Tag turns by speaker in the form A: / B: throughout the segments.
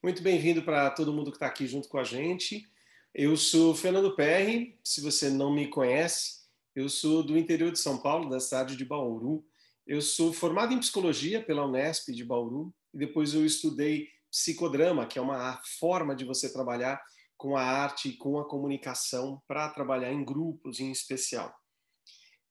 A: Muito bem-vindo para todo mundo que está aqui junto com a gente. Eu sou Fernando Perri, se você não me conhece, eu sou do interior de São Paulo, da cidade de Bauru. Eu sou formado em psicologia pela Unesp de Bauru e depois eu estudei psicodrama, que é uma forma de você trabalhar com a arte e com a comunicação para trabalhar em grupos em especial.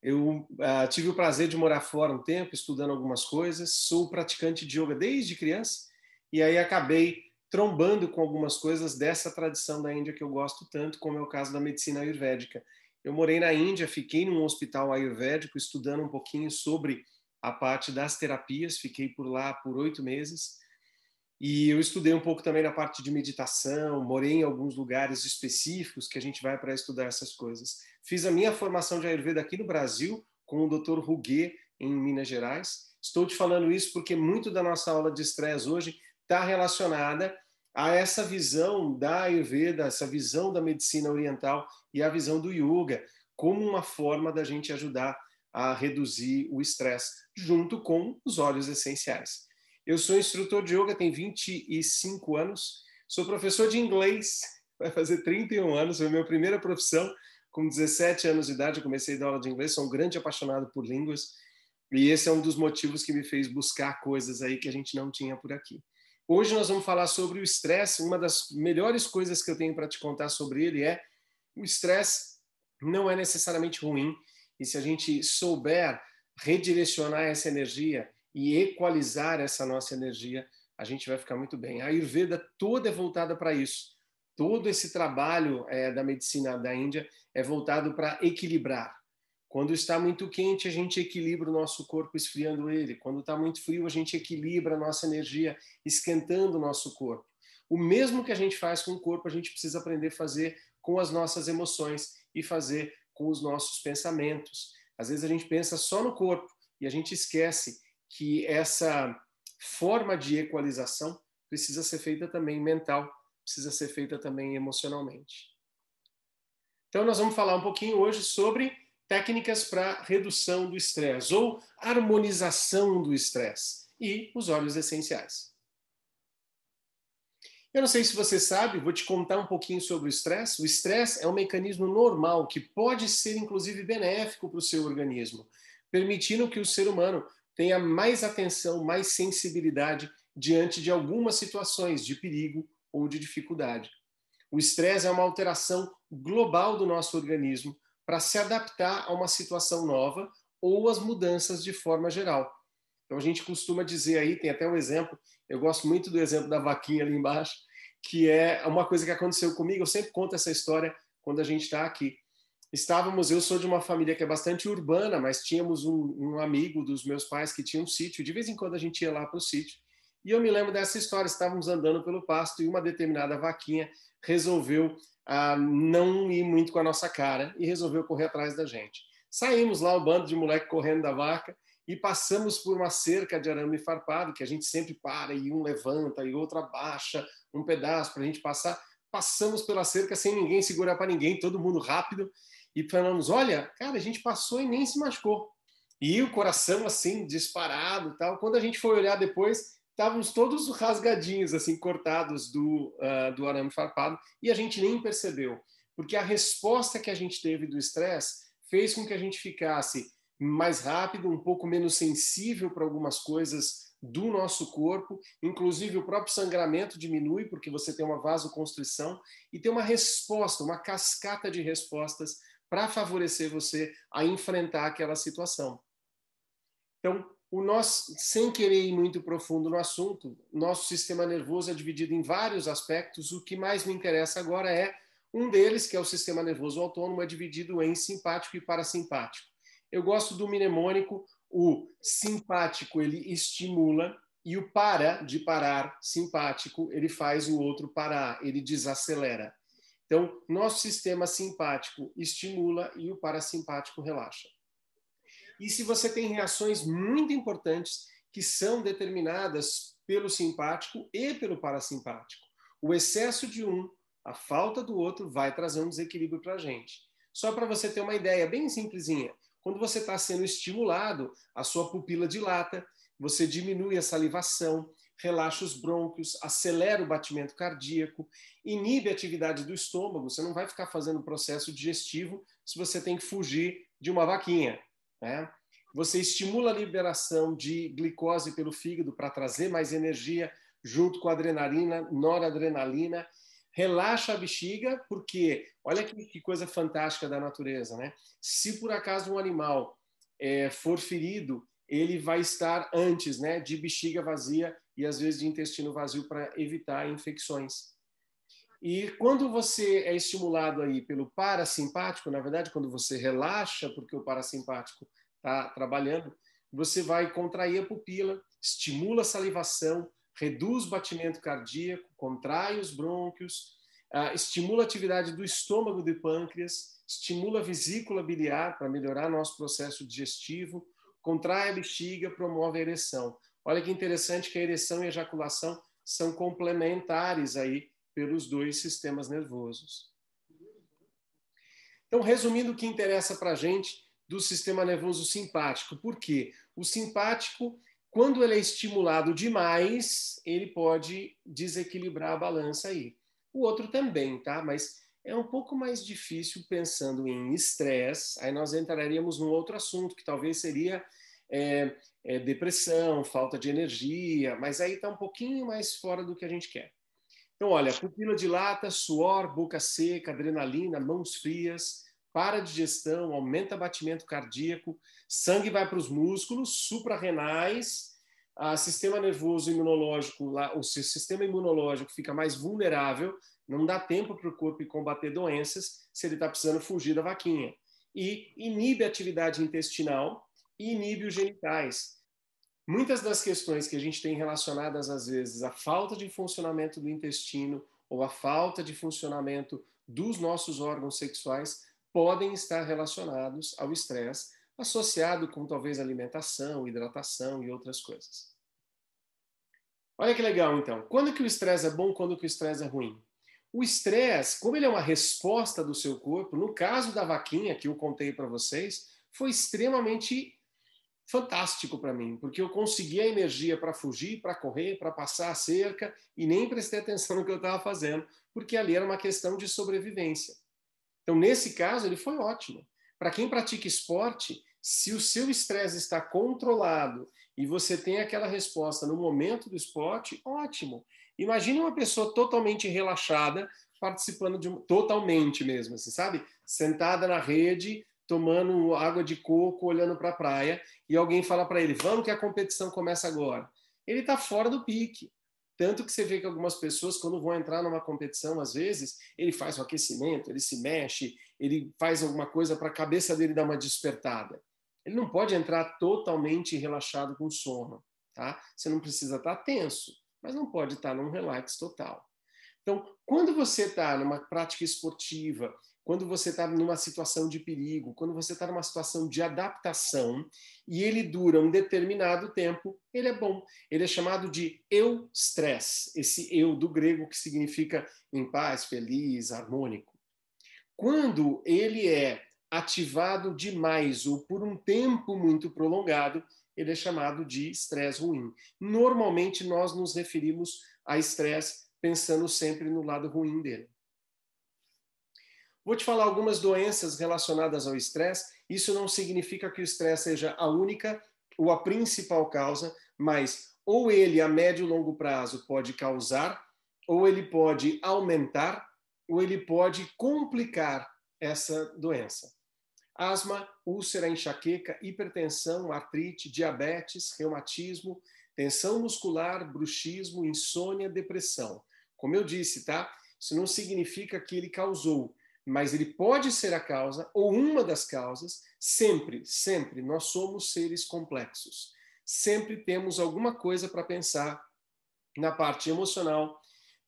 A: Eu tive o prazer de morar fora um tempo, estudando algumas coisas, sou praticante de yoga desde criança e aí acabei trombando com algumas coisas dessa tradição da Índia que eu gosto tanto, como é o caso da medicina ayurvédica. Eu morei na Índia, fiquei num hospital ayurvédico estudando um pouquinho sobre a parte das terapias, fiquei por lá por 8 meses e eu estudei um pouco também na parte de meditação, morei em alguns lugares específicos que a gente vai para estudar essas coisas. Fiz a minha formação de Ayurveda aqui no Brasil, com o Dr. Ruguet, em Minas Gerais. Estou te falando isso porque muito da nossa aula de estresse hoje está relacionada a essa visão da Ayurveda, essa visão da medicina oriental e a visão do yoga, como uma forma da gente ajudar a reduzir o estresse, junto com os óleos essenciais. Eu sou instrutor de yoga, tenho 25 anos, sou professor de inglês, vai fazer 31 anos, foi a minha primeira profissão. Com 17 anos de idade eu comecei a dar aula de inglês, sou um grande apaixonado por línguas e esse é um dos motivos que me fez buscar coisas aí que a gente não tinha por aqui. Hoje nós vamos falar sobre o estresse. Uma das melhores coisas que eu tenho para te contar sobre ele é o estresse não é necessariamente ruim e se a gente souber redirecionar essa energia e equalizar essa nossa energia, a gente vai ficar muito bem. A Ayurveda toda é voltada para isso. Todo esse trabalho da medicina da Índia é voltado para equilibrar. Quando está muito quente, a gente equilibra o nosso corpo esfriando ele. Quando está muito frio, a gente equilibra a nossa energia esquentando o nosso corpo. O mesmo que a gente faz com o corpo, a gente precisa aprender a fazer com as nossas emoções e fazer com os nossos pensamentos. Às vezes a gente pensa só no corpo e a gente esquece que essa forma de equalização precisa ser feita também mental, precisa ser feita também emocionalmente. Então nós vamos falar um pouquinho hoje sobre técnicas para redução do estresse ou harmonização do estresse e os óleos essenciais. Eu não sei se você sabe, vou te contar um pouquinho sobre o estresse. O estresse é um mecanismo normal que pode ser inclusive benéfico para o seu organismo, permitindo que o ser humano tenha mais atenção, mais sensibilidade diante de algumas situações de perigo ou de dificuldade. O estresse é uma alteração global do nosso organismo para se adaptar a uma situação nova ou às mudanças de forma geral. Então a gente costuma dizer aí, tem até um exemplo, eu gosto muito do exemplo da vaquinha ali embaixo, que é uma coisa que aconteceu comigo, eu sempre conto essa história quando a gente está aqui. Eu sou de uma família que é bastante urbana, mas tínhamos um amigo dos meus pais que tinha um sítio, de vez em quando a gente ia lá para o sítio, e eu me lembro dessa história, estávamos andando pelo pasto e uma determinada vaquinha resolveu não ir muito com a nossa cara e resolveu correr atrás da gente. Saímos lá, um bando de moleque correndo da vaca, e passamos por uma cerca de arame farpado, que a gente sempre para e um levanta e outro abaixa um pedaço para a gente passar. Passamos pela cerca sem ninguém segurar para ninguém, todo mundo rápido, e falamos, olha, cara, a gente passou e nem se machucou. E o coração assim, disparado tal. Quando a gente foi olhar depois, estávamos todos rasgadinhos, assim, cortados do arame farpado, e a gente nem percebeu, porque a resposta que a gente teve do estresse fez com que a gente ficasse mais rápido, um pouco menos sensível para algumas coisas do nosso corpo, inclusive o próprio sangramento diminui, porque você tem uma vasoconstrição, e tem uma resposta, uma cascata de respostas para favorecer você a enfrentar aquela situação. Então, sem querer ir muito profundo no assunto, nosso sistema nervoso é dividido em vários aspectos. O que mais me interessa agora é um deles, que é o sistema nervoso autônomo, é dividido em simpático e parasimpático. Eu gosto do mnemônico, o simpático ele estimula e o de parar, simpático, ele faz o outro parar, ele desacelera. Então, nosso sistema simpático estimula e o parasimpático relaxa. E se você tem reações muito importantes que são determinadas pelo simpático e pelo parasimpático. O excesso de um, a falta do outro, vai trazer um desequilíbrio para a gente. Só para você ter uma ideia bem simplesinha, quando você está sendo estimulado, a sua pupila dilata, você diminui a salivação, relaxa os brônquios, acelera o batimento cardíaco, inibe a atividade do estômago. Você não vai ficar fazendo processo digestivo se você tem que fugir de uma vaquinha, né? Você estimula a liberação de glicose pelo fígado para trazer mais energia, junto com a adrenalina, noradrenalina. Relaxa a bexiga, porque olha que coisa fantástica da natureza, né? Se por acaso um animal for ferido, ele vai estar antes, né, de bexiga vazia e às vezes de intestino vazio para evitar infecções. E quando você é estimulado aí pelo parasimpático, na verdade, quando você relaxa, porque o parasimpático está trabalhando, você vai contrair a pupila, estimula a salivação, reduz o batimento cardíaco, contrai os brônquios, estimula a atividade do estômago e do pâncreas, estimula a vesícula biliar para melhorar nosso processo digestivo, contrai a bexiga, promove a ereção. Olha que interessante que a ereção e a ejaculação são complementares aí pelos dois sistemas nervosos. Então, resumindo o que interessa para a gente do sistema nervoso simpático. Por quê? O simpático, quando ele é estimulado demais, ele pode desequilibrar a balança aí. O outro também, tá? Mas é um pouco mais difícil pensando em estresse. Aí nós entraríamos num outro assunto, que talvez seria depressão, falta de energia, mas aí está um pouquinho mais fora do que a gente quer. Então, olha, pupila dilata, suor, boca seca, adrenalina, mãos frias, para a digestão, aumenta batimento cardíaco, sangue vai para os músculos suprarrenais, sistema nervoso imunológico, o sistema imunológico fica mais vulnerável, não dá tempo para o corpo combater doenças se ele está precisando fugir da vaquinha. E inibe a atividade intestinal e inibe os genitais. Muitas das questões que a gente tem relacionadas, às vezes, à falta de funcionamento do intestino ou à falta de funcionamento dos nossos órgãos sexuais podem estar relacionados ao estresse, associado com talvez alimentação, hidratação e outras coisas. Olha que legal, então. Quando que o estresse é bom, quando que o estresse é ruim? O estresse, como ele é uma resposta do seu corpo, no caso da vaquinha que eu contei para vocês, foi extremamente fantástico para mim, porque eu consegui a energia para fugir, para correr, para passar a cerca e nem prestei atenção no que eu estava fazendo, porque ali era uma questão de sobrevivência. Então, nesse caso, ele foi ótimo. Para quem pratica esporte, se o seu estresse está controlado e você tem aquela resposta no momento do esporte, ótimo. Imagine uma pessoa totalmente relaxada, participando de totalmente mesmo, assim, sabe? Sentada na rede, tomando água de coco, olhando para a praia, e alguém fala para ele, vamos que a competição começa agora. Ele está fora do pique. Tanto que você vê que algumas pessoas, quando vão entrar numa competição, às vezes, ele faz um aquecimento, ele se mexe, ele faz alguma coisa para a cabeça dele dar uma despertada. Ele não pode entrar totalmente relaxado com sono. Tá? Você não precisa estar tenso, mas não pode estar num relax total. Então, quando você está numa prática esportiva, quando você está numa situação de perigo, quando você está numa situação de adaptação e ele dura um determinado tempo, ele é bom. Ele é chamado de eustress, esse eu do grego que significa em paz, feliz, harmônico. Quando ele é ativado demais ou por um tempo muito prolongado, ele é chamado de estresse ruim. Normalmente nós nos referimos a estresse pensando sempre no lado ruim dele. Vou te falar algumas doenças relacionadas ao estresse. Isso não significa que o estresse seja a única ou a principal causa, mas ou ele a médio e longo prazo pode causar, ou ele pode aumentar, ou ele pode complicar essa doença. Asma, úlcera, enxaqueca, hipertensão, artrite, diabetes, reumatismo, tensão muscular, bruxismo, insônia, depressão. Como eu disse, tá? Isso não significa que ele causou, mas ele pode ser a causa ou uma das causas. Sempre, sempre nós somos seres complexos. Sempre temos alguma coisa para pensar na parte emocional,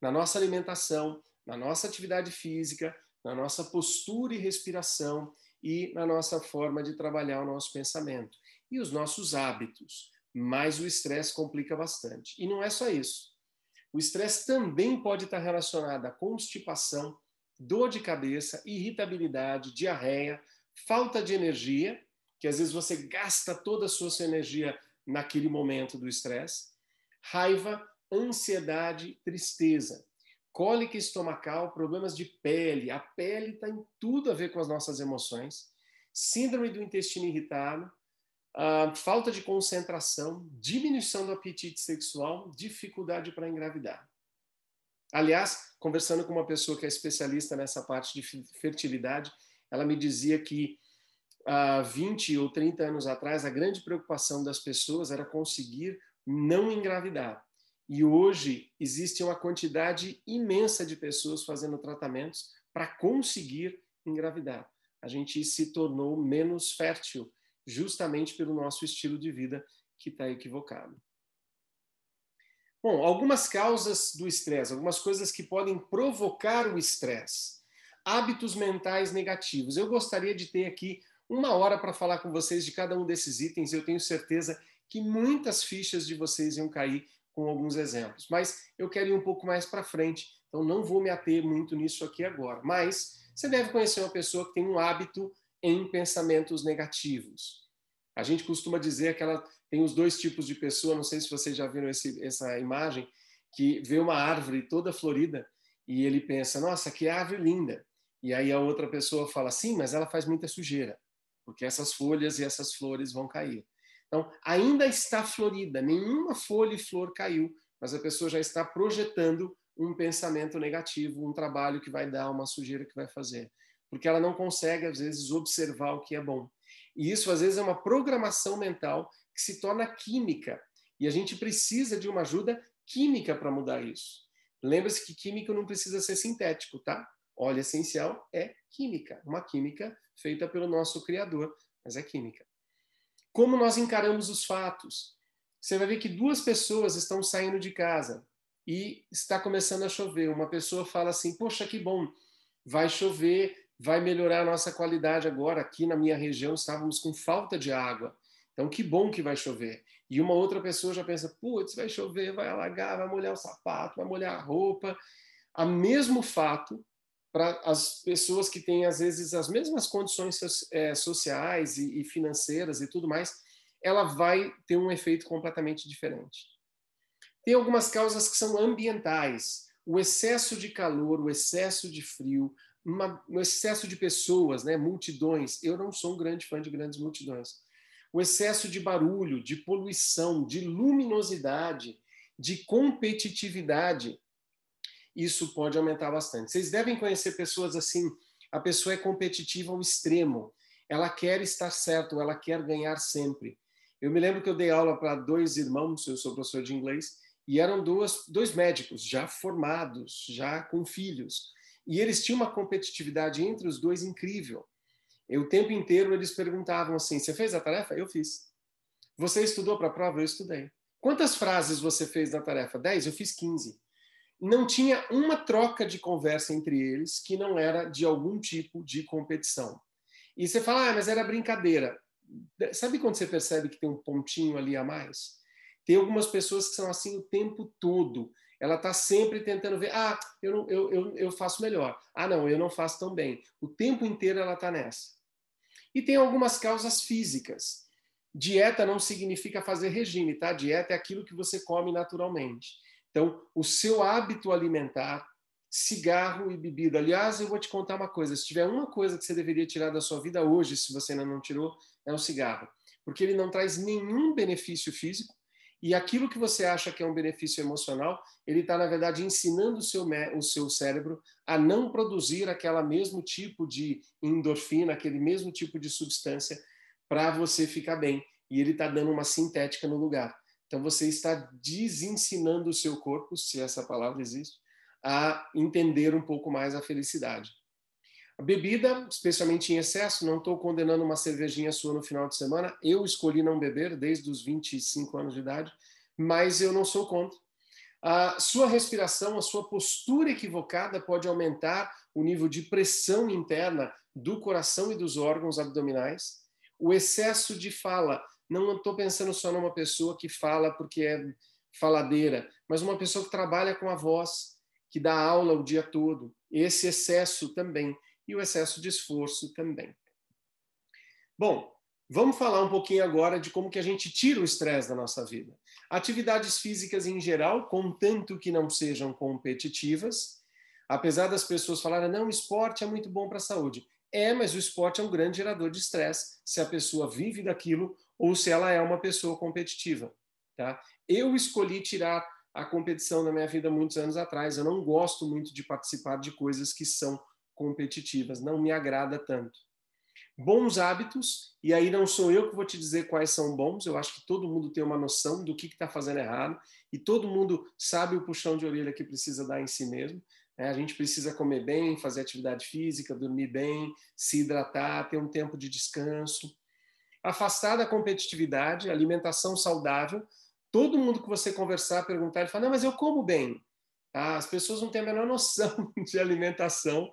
A: na nossa alimentação, na nossa atividade física, na nossa postura e respiração e na nossa forma de trabalhar o nosso pensamento e os nossos hábitos. Mas o estresse complica bastante. E não é só isso. O estresse também pode estar relacionado à constipação, dor de cabeça, irritabilidade, diarreia, falta de energia, que às vezes você gasta toda a sua energia naquele momento do estresse, raiva, ansiedade, tristeza. Cólica estomacal, problemas de pele. A pele está em tudo a ver com as nossas emoções. Síndrome do intestino irritado, falta de concentração, diminuição do apetite sexual, dificuldade para engravidar. Aliás, conversando com uma pessoa que é especialista nessa parte de fertilidade, ela me dizia que há 20 ou 30 anos atrás, a grande preocupação das pessoas era conseguir não engravidar. E hoje existe uma quantidade imensa de pessoas fazendo tratamentos para conseguir engravidar. A gente se tornou menos fértil, justamente pelo nosso estilo de vida que está equivocado. Bom, algumas causas do estresse, algumas coisas que podem provocar o estresse. Hábitos mentais negativos. Eu gostaria de ter aqui 1 hora para falar com vocês de cada um desses itens. Eu tenho certeza que muitas fichas de vocês iam cair com alguns exemplos. Mas eu quero ir um pouco mais para frente, então não vou me ater muito nisso aqui agora. Mas você deve conhecer uma pessoa que tem um hábito em pensamentos negativos. A gente costuma dizer que ela tem os 2 tipos de pessoa, não sei se vocês já viram essa imagem, que vê uma árvore toda florida e ele pensa, nossa, que árvore linda. E aí a outra pessoa fala, sim, mas ela faz muita sujeira, porque essas folhas e essas flores vão cair. Então, ainda está florida, nenhuma folha e flor caiu, mas a pessoa já está projetando um pensamento negativo, um trabalho que vai dar, uma sujeira que vai fazer. Porque ela não consegue, às vezes, observar o que é bom. E isso, às vezes, é uma programação mental que se torna química. E a gente precisa de uma ajuda química para mudar isso. Lembre-se que química não precisa ser sintético, tá? Óleo essencial é química, uma química feita pelo nosso Criador, mas é química. Como nós encaramos os fatos? Você vai ver que 2 pessoas estão saindo de casa e está começando a chover. Uma pessoa fala assim, poxa, que bom, vai chover, vai melhorar a nossa qualidade agora. Aqui na minha região estávamos com falta de água. Então, que bom que vai chover. E uma outra pessoa já pensa, putz, vai chover, vai alagar, vai molhar o sapato, vai molhar a roupa. O mesmo fato para as pessoas que têm, às vezes, as mesmas condições sociais e financeiras e tudo mais, ela vai ter um efeito completamente diferente. Tem algumas causas que são ambientais. O excesso de calor, o excesso de frio, o excesso de pessoas, né, multidões. Eu não sou um grande fã de grandes multidões. O excesso de barulho, de poluição, de luminosidade, de competitividade, isso pode aumentar bastante. Vocês devem conhecer pessoas assim, a pessoa é competitiva ao extremo, ela quer estar certo, ela quer ganhar sempre. Eu me lembro que eu dei aula para 2 irmãos, eu sou professor de inglês, e eram 2 médicos já formados, já com filhos, e eles tinham uma competitividade entre os 2 incrível. E o tempo inteiro eles perguntavam assim, você fez a tarefa? Eu fiz. Você estudou para a prova? Eu estudei. Quantas frases você fez na tarefa? 10? Eu fiz 15. Não tinha uma troca de conversa entre eles que não era de algum tipo de competição. E você fala, mas era brincadeira. Sabe quando você percebe que tem um pontinho ali a mais? Tem algumas pessoas que são assim o tempo todo. Ela está sempre tentando ver, eu faço melhor. Não, eu não faço tão bem. O tempo inteiro ela está nessa. E tem algumas causas físicas. Dieta não significa fazer regime, tá? Dieta é aquilo que você come naturalmente. Então, o seu hábito alimentar, cigarro e bebida. Aliás, eu vou te contar uma coisa. Se tiver uma coisa que você deveria tirar da sua vida hoje, se você ainda não tirou, é o cigarro. Porque ele não traz nenhum benefício físico e aquilo que você acha que é um benefício emocional, ele está, na verdade, ensinando o seu cérebro a não produzir aquele mesmo tipo de endorfina, aquele mesmo tipo de substância para você ficar bem. E ele está dando uma sintética no lugar. Então, você está desensinando o seu corpo, se essa palavra existe, a entender um pouco mais a felicidade. A bebida, especialmente em excesso, não estou condenando uma cervejinha sua no final de semana. Eu escolhi não beber desde os 25 anos de idade, mas eu não sou contra. A sua respiração, a sua postura equivocada pode aumentar o nível de pressão interna do coração e dos órgãos abdominais. O excesso de fala, não estou pensando só numa pessoa que fala porque é faladeira, mas uma pessoa que trabalha com a voz, que dá aula o dia todo. Esse excesso também. E o excesso de esforço também. Bom, Vamos falar um pouquinho agora de como que a gente tira o estresse da nossa vida. Atividades físicas em geral, contanto que não sejam competitivas, apesar das pessoas falarem, não, o esporte é muito bom para a saúde. É, mas o esporte é um grande gerador de estresse se a pessoa vive daquilo ou se ela é uma pessoa competitiva. Tá? Eu escolhi tirar a competição da minha vida muitos anos atrás. Eu não gosto muito de participar de coisas que são competitivas, não me agrada tanto. Bons hábitos, e aí não sou eu que vou te dizer quais são bons, eu acho que todo mundo tem uma noção do que está fazendo errado, e todo mundo sabe o puxão de orelha que precisa dar em si mesmo. A gente precisa comer bem, fazer atividade física, dormir bem, se hidratar, ter um tempo de descanso. Afastar da competitividade, alimentação saudável. Todo mundo que você conversar, perguntar, ele fala, não, mas eu como bem. As pessoas não têm a menor noção de alimentação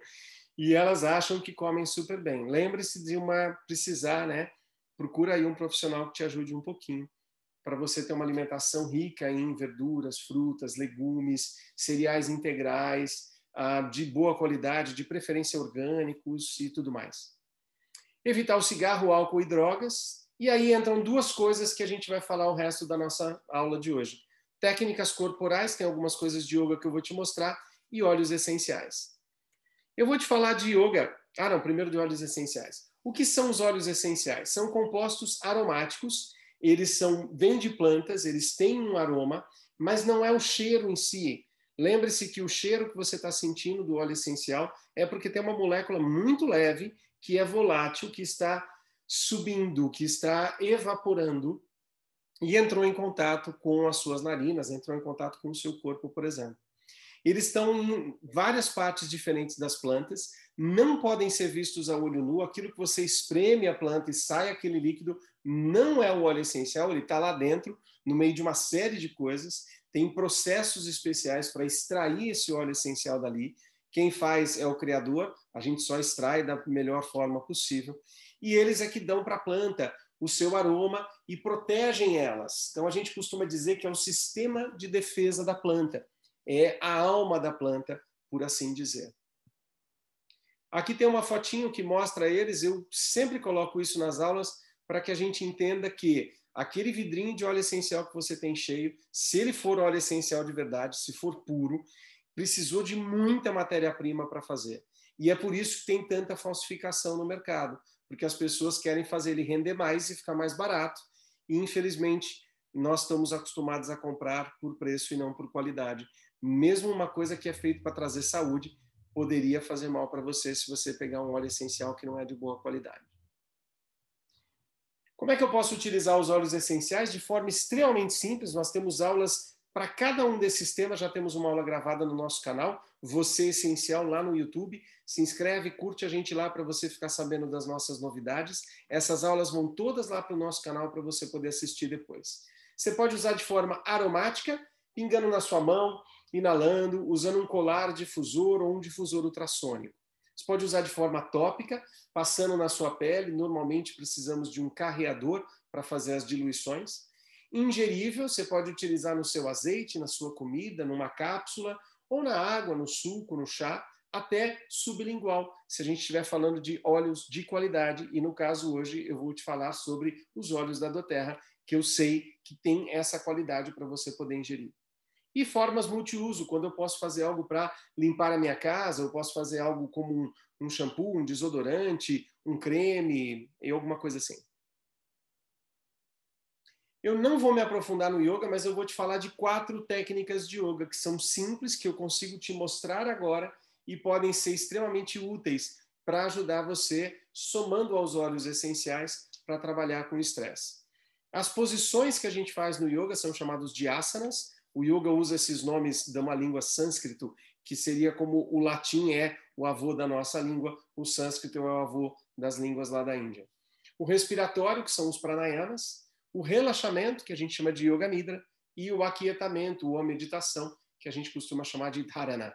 A: e elas acham que comem super bem. Lembre-se de precisar, né? Procura aí um profissional que te ajude um pouquinho para você ter uma alimentação rica em verduras, frutas, legumes, cereais integrais, de boa qualidade, de preferência orgânicos e tudo mais. Evitar o cigarro, álcool e drogas. E aí entram duas coisas que a gente vai falar o resto da nossa aula de hoje. Técnicas corporais, tem algumas coisas de yoga que eu vou te mostrar, e óleos essenciais. Eu vou te falar de yoga. Não, primeiro de óleos essenciais. O que são os óleos essenciais? São compostos aromáticos, vêm de plantas, eles têm um aroma, mas não é o cheiro em si. Lembre-se que o cheiro que você está sentindo do óleo essencial é porque tem uma molécula muito leve, que é volátil, que está subindo, que está evaporando e entrou em contato com as suas narinas, entrou em contato com o seu corpo, por exemplo. Eles estão em várias partes diferentes das plantas, não podem ser vistos a olho nu. Aquilo que você espreme a planta e sai aquele líquido não é o óleo essencial, ele está lá dentro, no meio de uma série de coisas. Tem processos especiais para extrair esse óleo essencial dali. Quem faz é o criador, a gente só extrai da melhor forma possível. E eles é que dão para a planta o seu aroma e protegem elas. Então a gente costuma dizer que é o sistema de defesa da planta. É a alma da planta, por assim dizer. Aqui tem uma fotinho que mostra eles, eu sempre coloco isso nas aulas para que a gente entenda que aquele vidrinho de óleo essencial que você tem cheio, se ele for óleo essencial de verdade, se for puro, precisou de muita matéria-prima para fazer. E é por isso que tem tanta falsificação no mercado, porque as pessoas querem fazer ele render mais e ficar mais barato. E, infelizmente, nós estamos acostumados a comprar por preço e não por qualidade. Mesmo uma coisa que é feita para trazer saúde, poderia fazer mal para você se você pegar um óleo essencial que não é de boa qualidade. Como é que eu posso utilizar os óleos essenciais? De forma extremamente simples, nós temos aulas para cada um desses temas, já temos uma aula gravada no nosso canal, Você Essencial, lá no YouTube. Se inscreve, curte a gente lá para você ficar sabendo das nossas novidades. Essas aulas vão todas lá para o nosso canal para você poder assistir depois. Você pode usar de forma aromática, pingando na sua mão, inalando, usando um colar difusor ou um difusor ultrassônico. Você pode usar de forma tópica, passando na sua pele. Normalmente precisamos de um carreador para fazer as diluições. Ingerível, você pode utilizar no seu azeite, na sua comida, numa cápsula, ou na água, no suco, no chá, até sublingual, se a gente estiver falando de óleos de qualidade. E no caso hoje eu vou te falar sobre os óleos da doTERRA, que eu sei que tem essa qualidade para você poder ingerir. E formas multiuso, quando eu posso fazer algo para limpar a minha casa, eu posso fazer algo como um shampoo, um desodorante, um creme e alguma coisa assim. Eu não vou me aprofundar no yoga, mas eu vou te falar de 4 técnicas de yoga que são simples, que eu consigo te mostrar agora e podem ser extremamente úteis para ajudar você, somando aos óleos essenciais, para trabalhar com o estresse. As posições que a gente faz no yoga são chamadas de asanas. O yoga usa esses nomes de uma língua sânscrito, que seria como o latim é o avô da nossa língua, o sânscrito é o avô das línguas lá da Índia. O respiratório, que são os pranayamas, o relaxamento, que a gente chama de yoga nidra, e o aquietamento, ou a meditação, que a gente costuma chamar de dharana.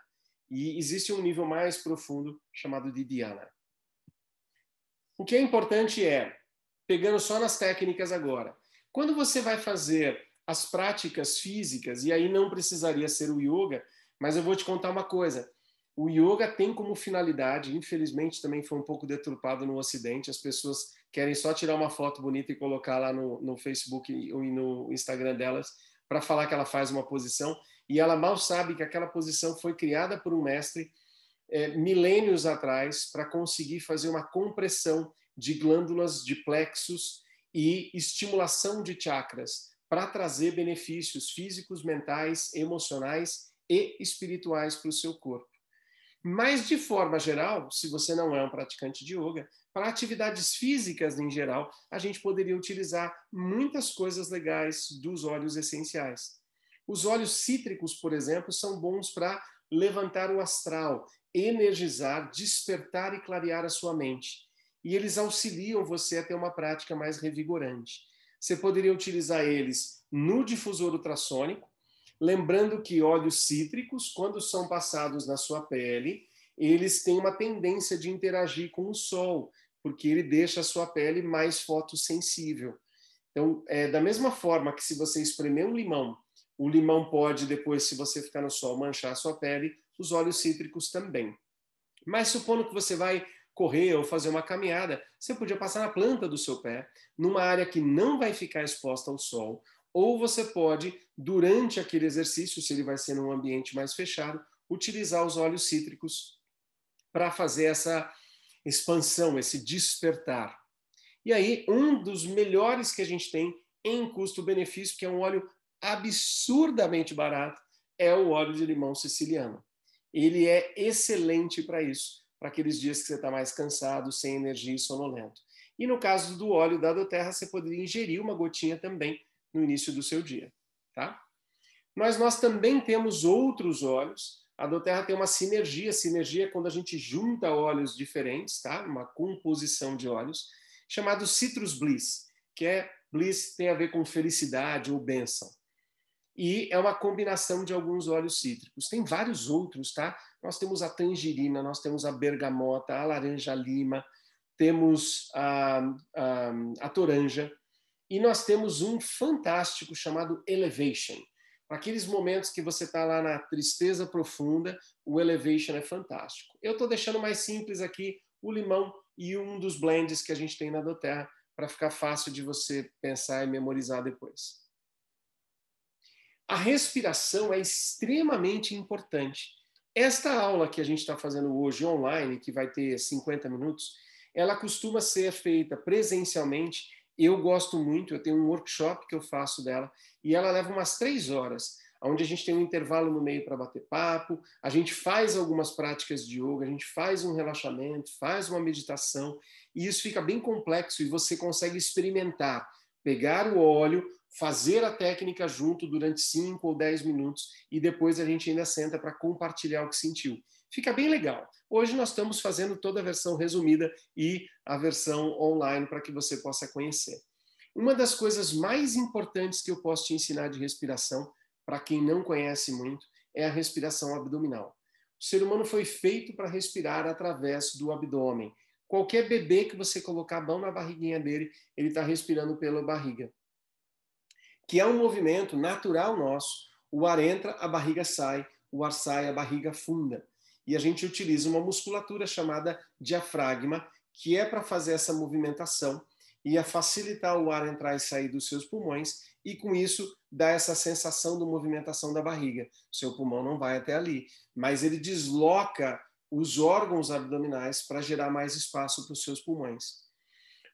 A: E existe um nível mais profundo chamado de dhyana. O que é importante é, pegando só nas técnicas agora, quando você vai fazer as práticas físicas, e aí não precisaria ser o yoga, mas eu vou te contar uma coisa. O yoga tem como finalidade, infelizmente também foi um pouco deturpado no Ocidente, as pessoas querem só tirar uma foto bonita e colocar lá no Facebook e no Instagram delas para falar que ela faz uma posição, e ela mal sabe que aquela posição foi criada por um mestre milênios atrás para conseguir fazer uma compressão de glândulas de plexos e estimulação de chakras para trazer benefícios físicos, mentais, emocionais e espirituais para o seu corpo. Mas, de forma geral, se você não é um praticante de yoga, para atividades físicas em geral, a gente poderia utilizar muitas coisas legais dos óleos essenciais. Os óleos cítricos, por exemplo, são bons para levantar o astral, energizar, despertar e clarear a sua mente. E eles auxiliam você a ter uma prática mais revigorante. Você poderia utilizar eles no difusor ultrassônico, lembrando que óleos cítricos, quando são passados na sua pele, eles têm uma tendência de interagir com o sol, porque ele deixa a sua pele mais fotossensível. Então, da mesma forma que se você espremer um limão, o limão pode, depois, se você ficar no sol, manchar a sua pele, os óleos cítricos também. Mas supondo que você vai correr ou fazer uma caminhada, você podia passar na planta do seu pé, numa área que não vai ficar exposta ao sol, ou você pode, durante aquele exercício, se ele vai ser num ambiente mais fechado, utilizar os óleos cítricos para fazer essa expansão, esse despertar. E aí, um dos melhores que a gente tem em custo-benefício, que é um óleo absurdamente barato, é o óleo de limão siciliano. Ele é excelente para isso, para aqueles dias que você está mais cansado, sem energia e sonolento. E no caso do óleo da doTERRA, você poderia ingerir uma gotinha também no início do seu dia. Tá? Mas nós também temos outros óleos. A doTERRA tem uma sinergia. Sinergia é quando a gente junta óleos diferentes, tá? Uma composição de óleos, chamado Citrus Bliss, que Bliss tem a ver com felicidade ou bênção. E é uma combinação de alguns óleos cítricos. Tem vários outros, tá? Nós temos a tangerina, nós temos a bergamota, a laranja-lima, temos a toranja, e nós temos um fantástico chamado Elevation. Para aqueles momentos que você está lá na tristeza profunda, o Elevation é fantástico. Eu estou deixando mais simples aqui o limão e um dos blends que a gente tem na doTERRA, para ficar fácil de você pensar e memorizar depois. A respiração é extremamente importante. Esta aula que a gente está fazendo hoje online, que vai ter 50 minutos, ela costuma ser feita presencialmente. Eu gosto muito, eu tenho um workshop que eu faço dela, e ela leva umas 3 horas, onde a gente tem um intervalo no meio para bater papo, a gente faz algumas práticas de yoga, a gente faz um relaxamento, faz uma meditação, e isso fica bem complexo e você consegue experimentar, pegar o óleo, fazer a técnica junto durante 5 ou 10 minutos e depois a gente ainda senta para compartilhar o que sentiu. Fica bem legal. Hoje nós estamos fazendo toda a versão resumida e a versão online para que você possa conhecer. Uma das coisas mais importantes que eu posso te ensinar de respiração, para quem não conhece muito, é a respiração abdominal. O ser humano foi feito para respirar através do abdômen. Qualquer bebê que você colocar a mão na barriguinha dele, ele está respirando pela barriga. Que é um movimento natural nosso. O ar entra, a barriga sai, o ar sai, a barriga afunda. E a gente utiliza uma musculatura chamada diafragma, que é para fazer essa movimentação e a facilitar o ar entrar e sair dos seus pulmões, e com isso dá essa sensação de movimentação da barriga. O seu pulmão não vai até ali, mas ele desloca os órgãos abdominais para gerar mais espaço para os seus pulmões.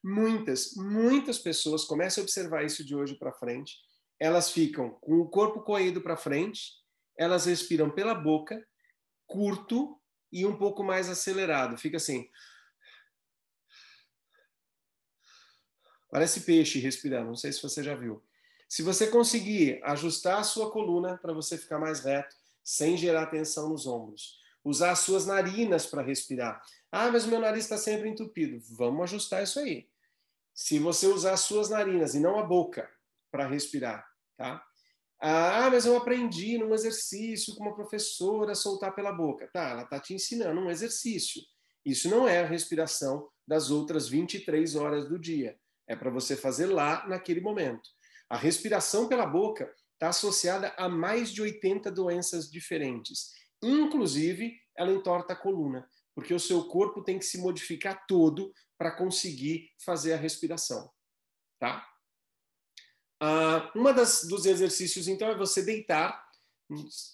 A: Muitas pessoas, comecem a observar isso de hoje para frente, elas ficam com o corpo corrido para frente, elas respiram pela boca, curto e um pouco mais acelerado. Fica assim. Parece peixe respirando, não sei se você já viu. Se você conseguir ajustar a sua coluna para você ficar mais reto, sem gerar tensão nos ombros, usar as suas narinas para respirar. Ah, mas o meu nariz está sempre entupido. Vamos ajustar isso aí. Se você usar as suas narinas e não a boca para respirar, tá? Ah, mas eu aprendi num exercício com uma professora a soltar pela boca. Tá, ela está te ensinando um exercício. Isso não é a respiração das outras 23 horas do dia. É para você fazer lá naquele momento. A respiração pela boca está associada a mais de 80 doenças diferentes. Inclusive, ela entorta a coluna. porque o seu corpo tem que se modificar todo para conseguir fazer a respiração, tá? Dos exercícios, então, é você deitar,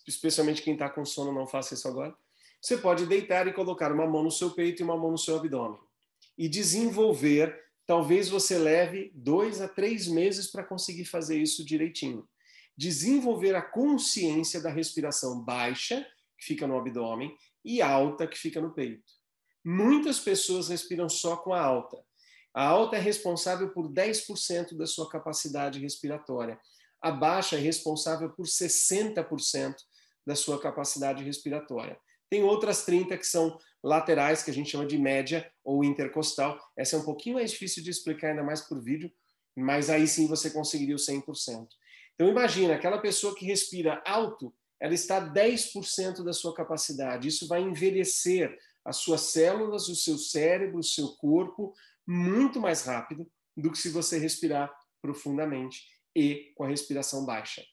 A: especialmente quem está com sono, não faça isso agora. Você pode deitar e colocar uma mão no seu peito e uma mão no seu abdômen. E desenvolver, talvez você leve 2 a 3 meses para conseguir fazer isso direitinho. Desenvolver a consciência da respiração baixa, que fica no abdômen, e alta, que fica no peito. Muitas pessoas respiram só com a alta. A alta é responsável por 10% da sua capacidade respiratória. A baixa é responsável por 60% da sua capacidade respiratória. Tem outras 30 que são laterais, que a gente chama de média ou intercostal. Essa é um pouquinho mais difícil de explicar, ainda mais por vídeo, mas aí sim você conseguiria o 100%. Então imagina, aquela pessoa que respira alto, ela está a 10% da sua capacidade. Isso vai envelhecer as suas células, o seu cérebro, o seu corpo, muito mais rápido do que se você respirar profundamente e com a respiração baixa.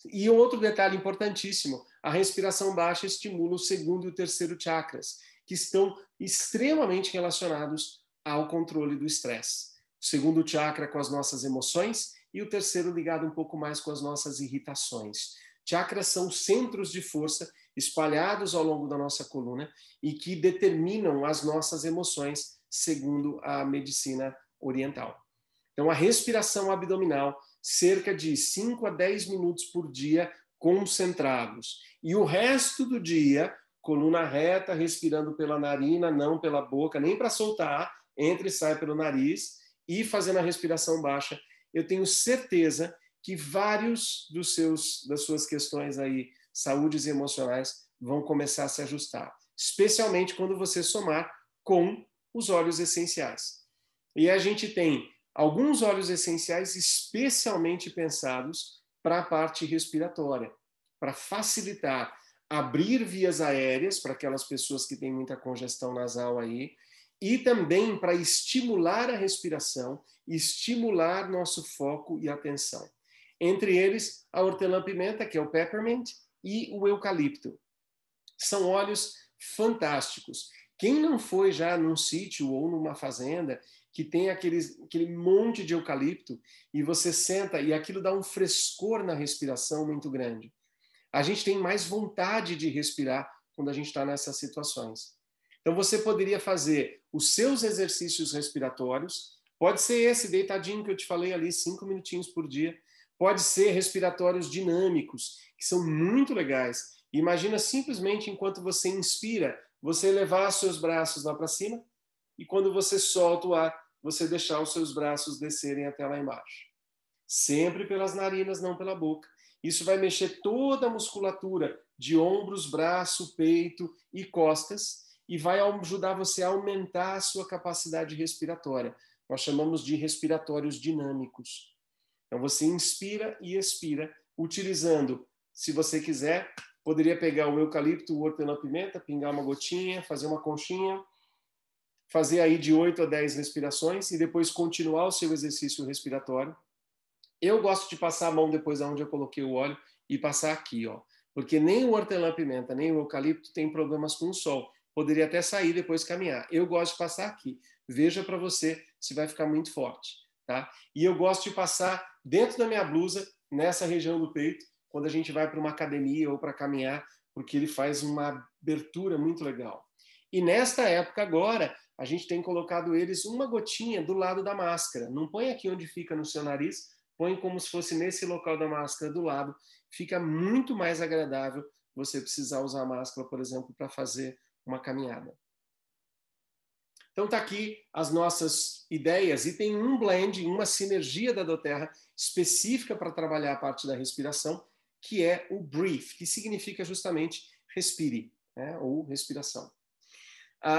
A: E um outro detalhe importantíssimo, a respiração baixa estimula o segundo e o terceiro chakras, que estão extremamente relacionados ao controle do estresse. O segundo chakra com as nossas emoções e o terceiro ligado um pouco mais com as nossas irritações. Chakras são centros de força espalhados ao longo da nossa coluna e que determinam as nossas emoções, segundo a medicina oriental. Então, a respiração abdominal, cerca de 5 a 10 minutos por dia, concentrados. E o resto do dia, coluna reta, respirando pela narina, não pela boca, nem para soltar, entra e sai pelo nariz, e fazendo a respiração baixa. Eu tenho certeza que vários das suas questões aí, saúdes e emocionais, vão começar a se ajustar, especialmente quando você somar com os óleos essenciais. E a gente tem alguns óleos essenciais especialmente pensados para a parte respiratória, para facilitar, abrir vias aéreas para aquelas pessoas que têm muita congestão nasal aí, e também para estimular a respiração, estimular nosso foco e atenção. Entre eles, a hortelã-pimenta, que é o peppermint, e o eucalipto. São óleos fantásticos. Quem não foi já num sítio ou numa fazenda que tem aquele monte de eucalipto e você senta e aquilo dá um frescor na respiração muito grande. A gente tem mais vontade de respirar quando a gente está nessas situações. Então você poderia fazer os seus exercícios respiratórios, pode ser esse deitadinho que eu te falei ali, 5 minutinhos por dia, pode ser respiratórios dinâmicos, que são muito legais. Imagina simplesmente enquanto você inspira, você elevar os seus braços lá para cima e quando você solta o ar, você deixar os seus braços descerem até lá embaixo. Sempre pelas narinas, não pela boca. Isso vai mexer toda a musculatura de ombros, braço, peito e costas e vai ajudar você a aumentar a sua capacidade respiratória. Nós chamamos de respiratórios dinâmicos. Então você inspira e expira, utilizando, se você quiser, poderia pegar o eucalipto, o hortelã-pimenta, pingar uma gotinha, fazer uma conchinha, fazer aí de 8 a 10 respirações e depois continuar o seu exercício respiratório. Eu gosto de passar a mão depois aonde eu coloquei o óleo e passar aqui, ó, porque nem o hortelã-pimenta, nem o eucalipto tem problemas com o sol. Poderia até sair depois caminhar. Eu gosto de passar aqui. Veja para você se vai ficar muito forte, tá? E eu gosto de passar dentro da minha blusa, nessa região do peito, quando a gente vai para uma academia ou para caminhar, porque ele faz uma abertura muito legal. E nesta época agora, a gente tem colocado eles uma gotinha do lado da máscara. Não põe aqui onde fica no seu nariz, põe como se fosse nesse local da máscara do lado. Fica muito mais agradável você precisar usar a máscara, por exemplo, para fazer uma caminhada. Então tá aqui as nossas ideias e tem um blend, uma sinergia da doTERRA específica para trabalhar a parte da respiração, que é o Breathe, que significa justamente respire, né, ou respiração.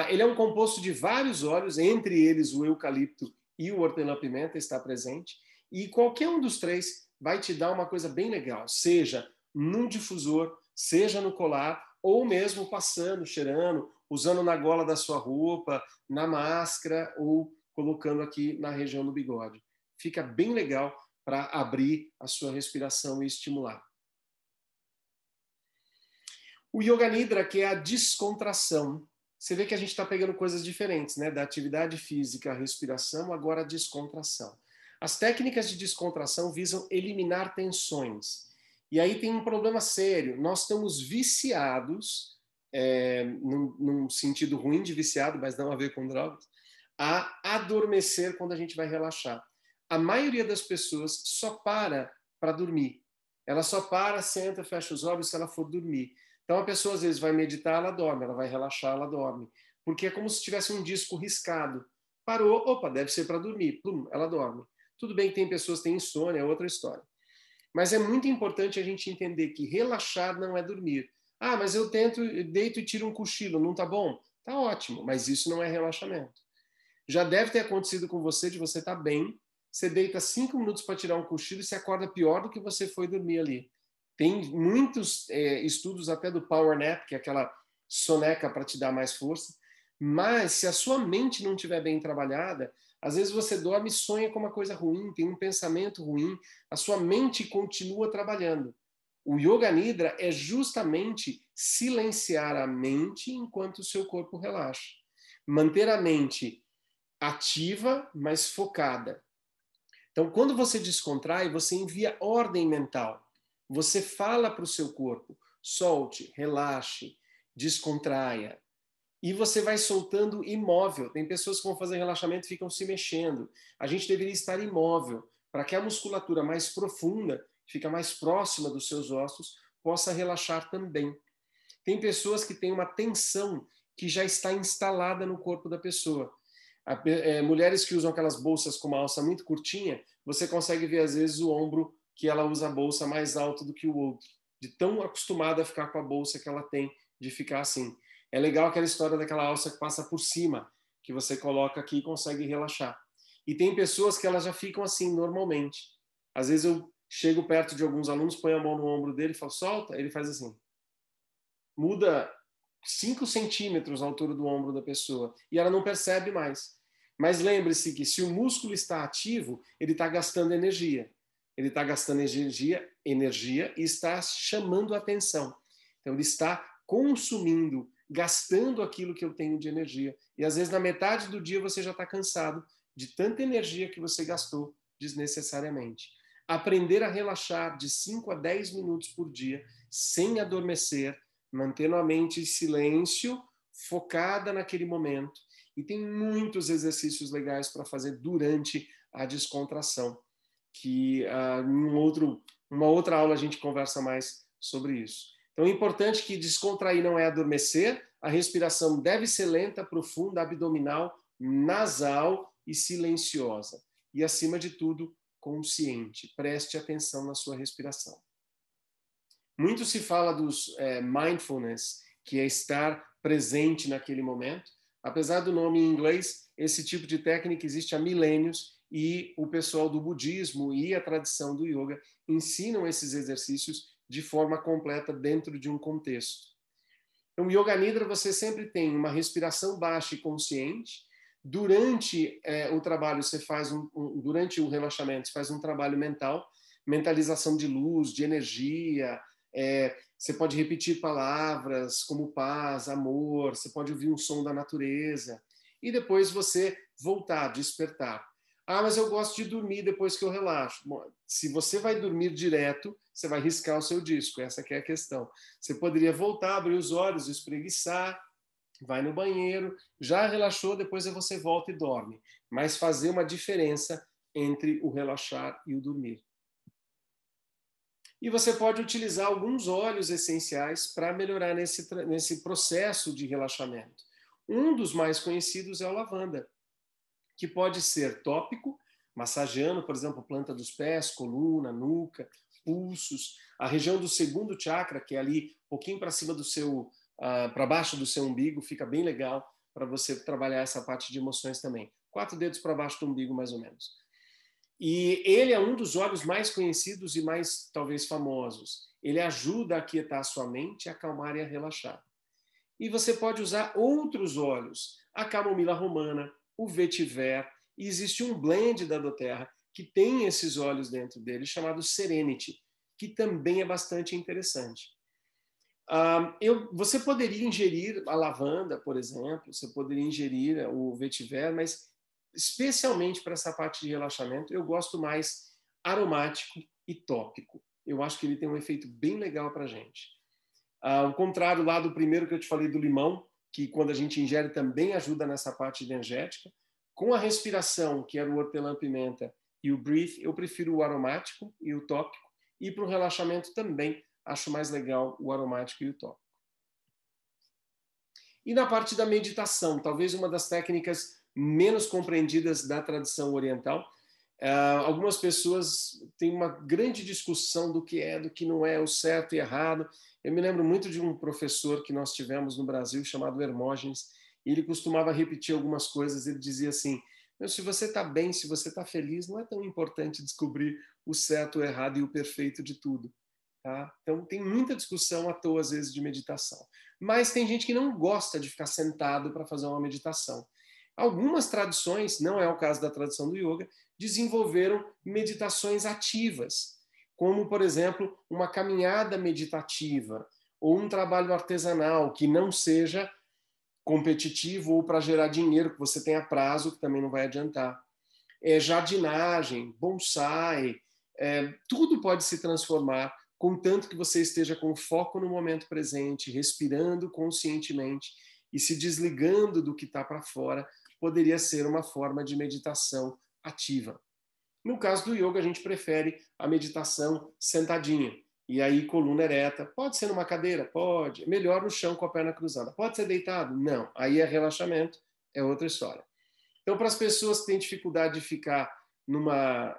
A: Ele é um composto de vários óleos, entre eles o eucalipto e o hortelã-pimenta está presente, e qualquer um dos três vai te dar uma coisa bem legal, seja num difusor, seja no colar, ou mesmo passando, cheirando, usando na gola da sua roupa, na máscara ou colocando aqui na região do bigode. Fica bem legal para abrir a sua respiração e estimular. O Yoga Nidra, que é a descontração. você vê que a gente está pegando coisas diferentes, né? Da atividade física, a respiração, agora a descontração. As técnicas de descontração visam eliminar tensões. E aí tem um problema sério. Nós estamos viciados, num sentido ruim de viciado, mas não a ver com drogas, a adormecer quando a gente vai relaxar. A maioria das pessoas só para dormir. Ela só para, senta, fecha os olhos se ela for dormir. Então a pessoa às vezes vai meditar, ela dorme, ela vai relaxar, ela dorme. Porque é como se tivesse um disco riscado. Parou, opa, deve ser para dormir. Plum, ela dorme. Tudo bem que tem pessoas que têm insônia, é outra história. Mas é muito importante a gente entender que relaxar não é dormir. Ah, mas eu deito e tiro um cochilo, não tá bom? Tá ótimo, mas isso não é relaxamento. Já deve ter acontecido com você de você estar bem, você deita 5 minutos para tirar um cochilo e se acorda pior do que você foi dormir ali. Tem muitos estudos até do power nap, que é aquela soneca para te dar mais força, mas se a sua mente não estiver bem trabalhada, às vezes você dorme e sonha com uma coisa ruim, tem um pensamento ruim, a sua mente continua trabalhando. O Yoga Nidra é justamente silenciar a mente enquanto o seu corpo relaxa. Manter a mente ativa, mas focada. Então, quando você descontrai, você envia ordem mental. Você fala para o seu corpo, solte, relaxe, descontraia. E você vai soltando imóvel. Tem pessoas que vão fazer relaxamento e ficam se mexendo. A gente deveria estar imóvel, para que a musculatura mais profunda, que fica mais próxima dos seus ossos, possa relaxar também. Tem pessoas que têm uma tensão que já está instalada no corpo da pessoa. Mulheres que usam aquelas bolsas com uma alça muito curtinha, você consegue ver às vezes o ombro que ela usa a bolsa mais alto do que o outro, de tão acostumada a ficar com a bolsa que ela tem de ficar assim. É legal aquela história daquela alça que passa por cima, que você coloca aqui e consegue relaxar. E tem pessoas que elas já ficam assim normalmente. Às vezes eu chego perto de alguns alunos, ponho a mão no ombro dele e falo, solta, ele faz assim. Muda 5 centímetros a altura do ombro da pessoa e ela não percebe mais. Mas lembre-se que se o músculo está ativo, ele está gastando energia. Ele está gastando energia e está chamando a atenção. Então, ele está consumindo, gastando aquilo que eu tenho de energia. E às vezes, na metade do dia, você já está cansado de tanta energia que você gastou desnecessariamente. Aprender a relaxar de 5 a 10 minutos por dia, sem adormecer, mantendo a mente em silêncio, focada naquele momento. E tem muitos exercícios legais para fazer durante a descontração, que uma outra aula a gente conversa mais sobre isso. Então é importante que descontrair não é adormecer, a respiração deve ser lenta, profunda, abdominal, nasal e silenciosa. E, acima de tudo, consciente. Preste atenção na sua respiração. Muito se fala dos mindfulness, que é estar presente naquele momento. Apesar do nome em inglês, esse tipo de técnica existe há milênios e o pessoal do budismo e a tradição do yoga ensinam esses exercícios de forma completa dentro de um contexto. No Yoga Nidra você sempre tem uma respiração baixa e consciente. Durante o trabalho você faz durante o relaxamento você faz um trabalho mental, mentalização de luz, de energia. Você pode repetir palavras como paz, amor, você pode ouvir um som da natureza e depois você voltar, despertar. Ah, mas eu gosto de dormir depois que eu relaxo. Bom, se você vai dormir direto, você vai riscar o seu disco, essa que é a questão. Você poderia voltar, abrir os olhos, espreguiçar, vai no banheiro, já relaxou, depois você volta e dorme. Mas fazer uma diferença entre o relaxar e o dormir. E você pode utilizar alguns óleos essenciais para melhorar nesse processo de relaxamento. Um dos mais conhecidos é o lavanda, que pode ser tópico, massageando, por exemplo, planta dos pés, coluna, nuca, pulsos, a região do segundo chakra, que é ali um pouquinho para cima do seu, para baixo do seu umbigo, fica bem legal para você trabalhar essa parte de emoções também. 4 dedos para baixo do umbigo, mais ou menos. E ele é um dos óleos mais conhecidos e mais, talvez, famosos. Ele ajuda a aquietar a sua mente, a acalmar e a relaxar. E você pode usar outros óleos, a camomila romana, o vetiver, e existe um blend da doTERRA que tem esses óleos dentro dele, chamado Serenity, que também é bastante interessante. Você poderia ingerir a lavanda, por exemplo, você poderia ingerir o vetiver, mas especialmente para essa parte de relaxamento, eu gosto mais aromático e tópico. Eu acho que ele tem um efeito bem legal para a gente. Ao contrário lá do primeiro que eu te falei do limão, que quando a gente ingere também ajuda nessa parte energética. Com a respiração, que era o hortelã-pimenta e o breathe, eu prefiro o aromático e o tópico. E para o relaxamento também acho mais legal o aromático e o tópico. E na parte da meditação, talvez uma das técnicas menos compreendidas da tradição oriental. Algumas pessoas têm uma grande discussão do que é, do que não é, o certo e errado. Eu me lembro muito de um professor que nós tivemos no Brasil chamado Hermógenes, e ele costumava repetir algumas coisas. Ele dizia assim: se você está bem, se você está feliz, não é tão importante descobrir o certo, o errado e o perfeito de tudo. Tá? Então tem muita discussão à toa às vezes de meditação. Mas tem gente que não gosta de ficar sentado para fazer uma meditação. Algumas tradições, não é o caso da tradição do yoga, desenvolveram meditações ativas, como, por exemplo, uma caminhada meditativa ou um trabalho artesanal que não seja competitivo ou para gerar dinheiro, que você tenha prazo, que também não vai adiantar. Jardinagem, bonsai, tudo pode se transformar, contanto que você esteja com foco no momento presente, respirando conscientemente e se desligando do que está para fora, poderia ser uma forma de meditação ativa. No caso do yoga, a gente prefere a meditação sentadinha. E aí, coluna ereta. Pode ser numa cadeira? Pode. Melhor no chão com a perna cruzada. Pode ser deitado? Não. Aí é relaxamento, é outra história. Então, para as pessoas que têm dificuldade de ficar numa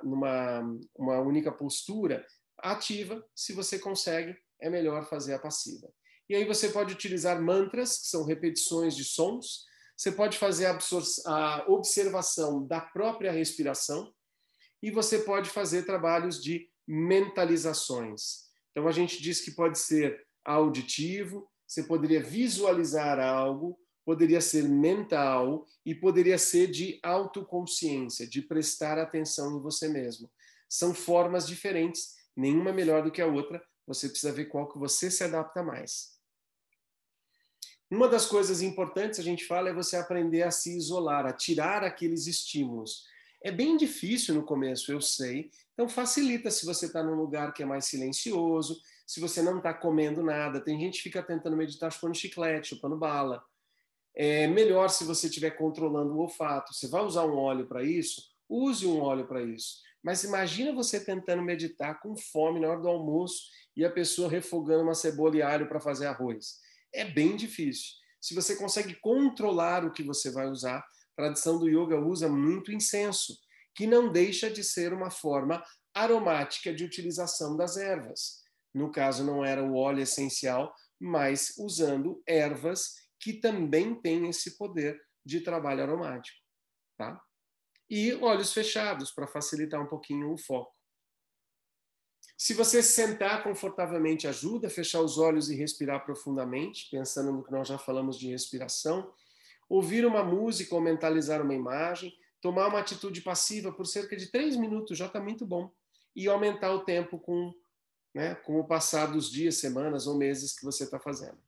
A: uma única postura ativa, se você consegue, é melhor fazer a passiva. E aí você pode utilizar mantras, que são repetições de sons. Você pode fazer a observação da própria respiração. E você pode fazer trabalhos de mentalizações. Então, a gente diz que pode ser auditivo, você poderia visualizar algo, poderia ser mental e poderia ser de autoconsciência, de prestar atenção em você mesmo. São formas diferentes, nenhuma melhor do que a outra, você precisa ver qual que você se adapta mais. Uma das coisas importantes, a gente fala, é você aprender a se isolar, a tirar aqueles estímulos. É bem difícil no começo, eu sei, então facilita se você está num lugar que é mais silencioso, se você não está comendo nada. Tem gente que fica tentando meditar chupando chiclete, chupando bala. É melhor se você estiver controlando o olfato. Você vai usar um óleo para isso? Use um óleo para isso. Mas imagina você tentando meditar com fome na hora do almoço e a pessoa refogando uma cebola e alho para fazer arroz. É bem difícil. Se você consegue controlar o que você vai usar, a tradição do yoga usa muito incenso, que não deixa de ser uma forma aromática de utilização das ervas. No caso, não era o óleo essencial, mas usando ervas que também têm esse poder de trabalho aromático. Tá? E olhos fechados, para facilitar um pouquinho o foco. Se você sentar confortavelmente, ajuda a fechar os olhos e respirar profundamente, pensando no que nós já falamos de respiração. Ouvir uma música ou mentalizar uma imagem. Tomar uma atitude passiva por cerca de 3 minutos já está muito bom. E aumentar o tempo com o passar dos dias, semanas ou meses que você está fazendo.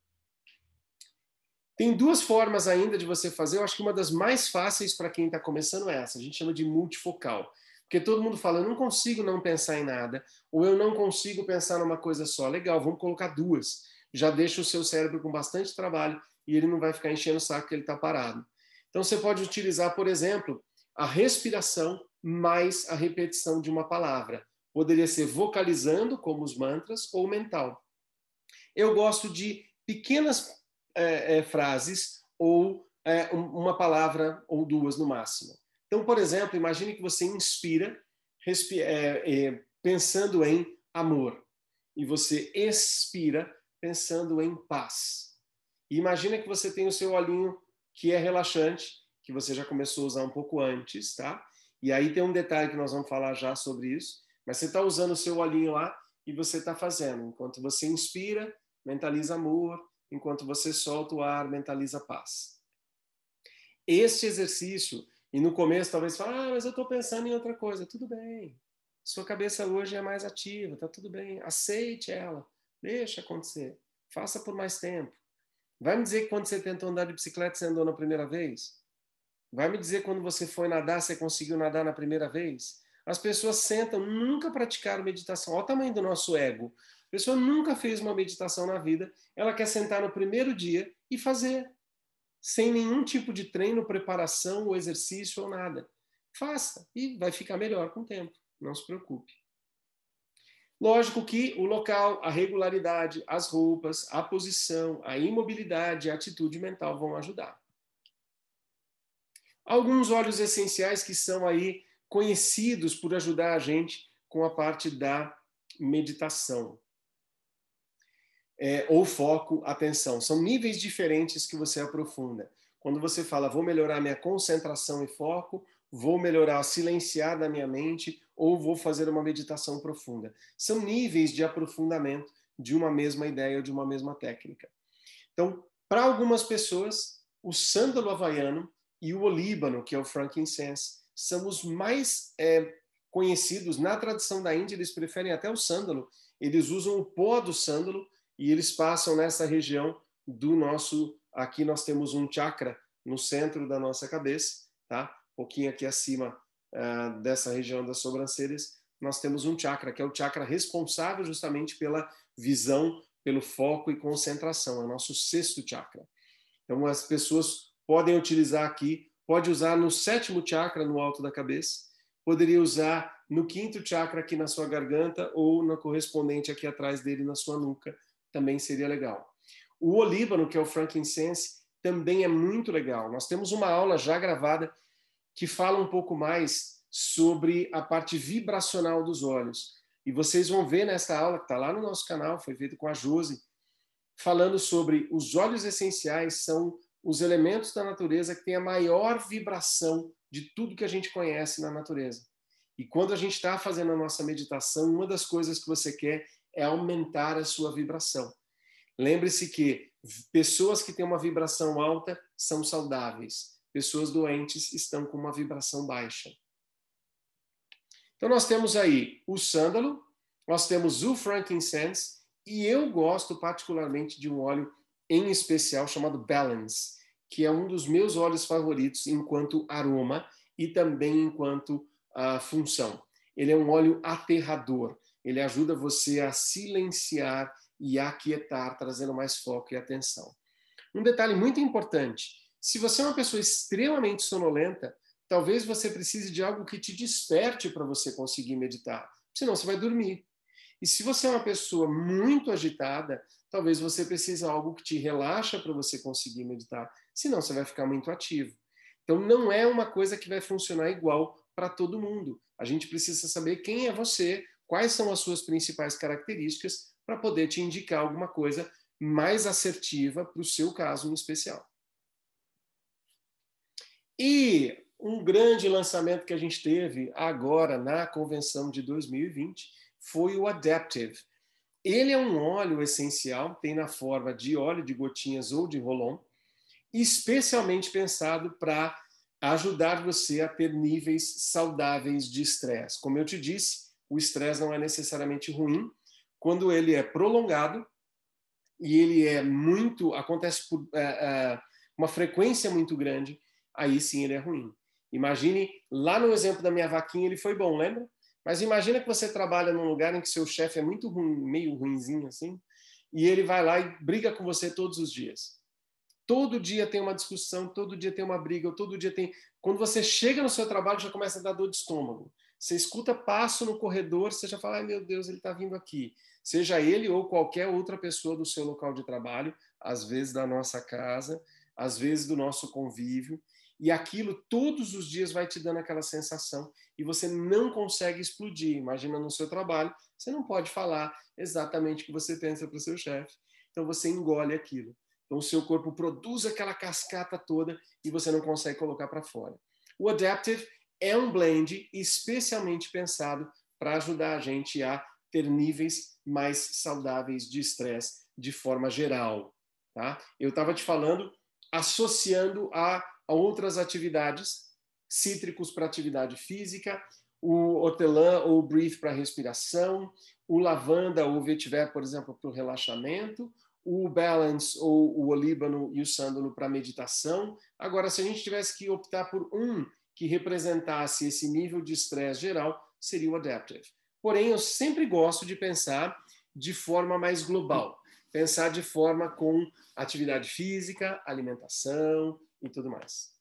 A: Tem duas formas ainda de você fazer. Eu acho que uma das mais fáceis para quem está começando é essa. A gente chama de multifocal. Porque todo mundo fala, eu não consigo não pensar em nada, ou eu não consigo pensar numa coisa só. Legal, vamos colocar duas. Já deixa o seu cérebro com bastante trabalho e ele não vai ficar enchendo o saco que ele está parado. Então você pode utilizar, por exemplo, a respiração mais a repetição de uma palavra. Poderia ser vocalizando, como os mantras, ou mental. Eu gosto de pequenas frases ou uma palavra ou duas no máximo. Então, por exemplo, imagine que você inspira pensando em amor e você expira pensando em paz. E imagina que você tem o seu olhinho que é relaxante, que você já começou a usar um pouco antes, tá? E aí tem um detalhe que nós vamos falar já sobre isso, mas você está usando o seu olhinho lá e você está fazendo. Enquanto você inspira, mentaliza amor, enquanto você solta o ar, mentaliza paz. Este exercício, e no começo talvez fale, mas eu estou pensando em outra coisa. Tudo bem. Sua cabeça hoje é mais ativa, tá tudo bem. Aceite ela. Deixa acontecer. Faça por mais tempo. Vai me dizer que quando você tentou andar de bicicleta, você andou na primeira vez? Vai me dizer quando você foi nadar, você conseguiu nadar na primeira vez? As pessoas sentam, nunca praticaram meditação. Olha o tamanho do nosso ego. A pessoa nunca fez uma meditação na vida, ela quer sentar no primeiro dia e fazer, sem nenhum tipo de treino, preparação, ou exercício ou nada. Faça e vai ficar melhor com o tempo. Não se preocupe. Lógico que o local, a regularidade, as roupas, a posição, a imobilidade, a atitude mental vão ajudar. Alguns óleos essenciais que são aí conhecidos por ajudar a gente com a parte da meditação. Ou foco, atenção. São níveis diferentes que você aprofunda. Quando você fala, vou melhorar minha concentração e foco, vou melhorar, silenciar da minha mente, ou vou fazer uma meditação profunda. São níveis de aprofundamento de uma mesma ideia ou de uma mesma técnica. Então, para algumas pessoas, o sândalo havaiano e o olíbano, que é o frankincense, são os mais conhecidos. Na tradição da Índia, eles preferem até o sândalo. Eles usam o pó do sândalo e eles passam nessa região do nosso... Aqui nós temos um chakra no centro da nossa cabeça, tá? Um pouquinho aqui acima dessa região das sobrancelhas, nós temos um chakra, que é o chakra responsável justamente pela visão, pelo foco e concentração. É o nosso sexto chakra. Então, as pessoas podem utilizar aqui, pode usar no sétimo chakra, no alto da cabeça, poderia usar no quinto chakra aqui na sua garganta ou no correspondente aqui atrás dele na sua nuca, também seria legal. O olíbano, que é o frankincense, também é muito legal. Nós temos uma aula já gravada que fala um pouco mais sobre a parte vibracional dos óleos. E vocês vão ver nessa aula, que está lá no nosso canal, foi feito com a Josi, falando sobre os óleos essenciais são os elementos da natureza que têm a maior vibração de tudo que a gente conhece na natureza. E quando a gente está fazendo a nossa meditação, uma das coisas que você quer é aumentar a sua vibração. Lembre-se que pessoas que têm uma vibração alta são saudáveis. Pessoas doentes estão com uma vibração baixa. Então nós temos aí o sândalo, nós temos o frankincense, e eu gosto particularmente de um óleo em especial chamado Balance, que é um dos meus óleos favoritos enquanto aroma e também enquanto função. Ele é um óleo aterrador. Ele ajuda você a silenciar e aquietar, trazendo mais foco e atenção. Um detalhe muito importante, se você é uma pessoa extremamente sonolenta, talvez você precise de algo que te desperte para você conseguir meditar, senão você vai dormir. E se você é uma pessoa muito agitada, talvez você precise de algo que te relaxa para você conseguir meditar, senão você vai ficar muito ativo. Então não é uma coisa que vai funcionar igual para todo mundo. A gente precisa saber quem é você, quais são as suas principais características para poder te indicar alguma coisa mais assertiva para o seu caso em especial. E um grande lançamento que a gente teve agora na convenção de 2020 foi o Adaptive. Ele é um óleo essencial, tem na forma de óleo de gotinhas ou de roll-on, especialmente pensado para ajudar você a ter níveis saudáveis de estresse. Como eu te disse, o estresse não é necessariamente ruim. Quando ele é prolongado e ele é muito, acontece por uma frequência muito grande, aí sim ele é ruim. Imagine, lá no exemplo da minha vaquinha ele foi bom, lembra? Mas imagina que você trabalha num lugar em que seu chefe é muito ruim, meio ruinzinho assim, e ele vai lá e briga com você todos os dias. Todo dia tem uma discussão, todo dia tem uma briga, todo dia tem... Quando você chega no seu trabalho, já começa a dar dor de estômago. Você escuta passo no corredor, você já fala, ai meu Deus, ele está vindo aqui. Seja ele ou qualquer outra pessoa do seu local de trabalho, às vezes da nossa casa, às vezes do nosso convívio, e aquilo todos os dias vai te dando aquela sensação e você não consegue explodir. Imagina no seu trabalho, você não pode falar exatamente o que você pensa para o seu chefe, então você engole aquilo. Então o seu corpo produz aquela cascata toda e você não consegue colocar para fora. O Adaptive é um blend especialmente pensado para ajudar a gente a ter níveis mais saudáveis de estresse de forma geral. Tá? Eu estava te falando, associando a outras atividades, cítricos para atividade física, o hortelã ou breathe para respiração, o lavanda ou vetiver, por exemplo, para o relaxamento, o balance ou o olíbano e o sândalo para meditação. Agora, se a gente tivesse que optar por um que representasse esse nível de estresse geral, seria o adaptive. Porém, eu sempre gosto de pensar de forma mais global, pensar de forma com atividade física, alimentação e tudo mais.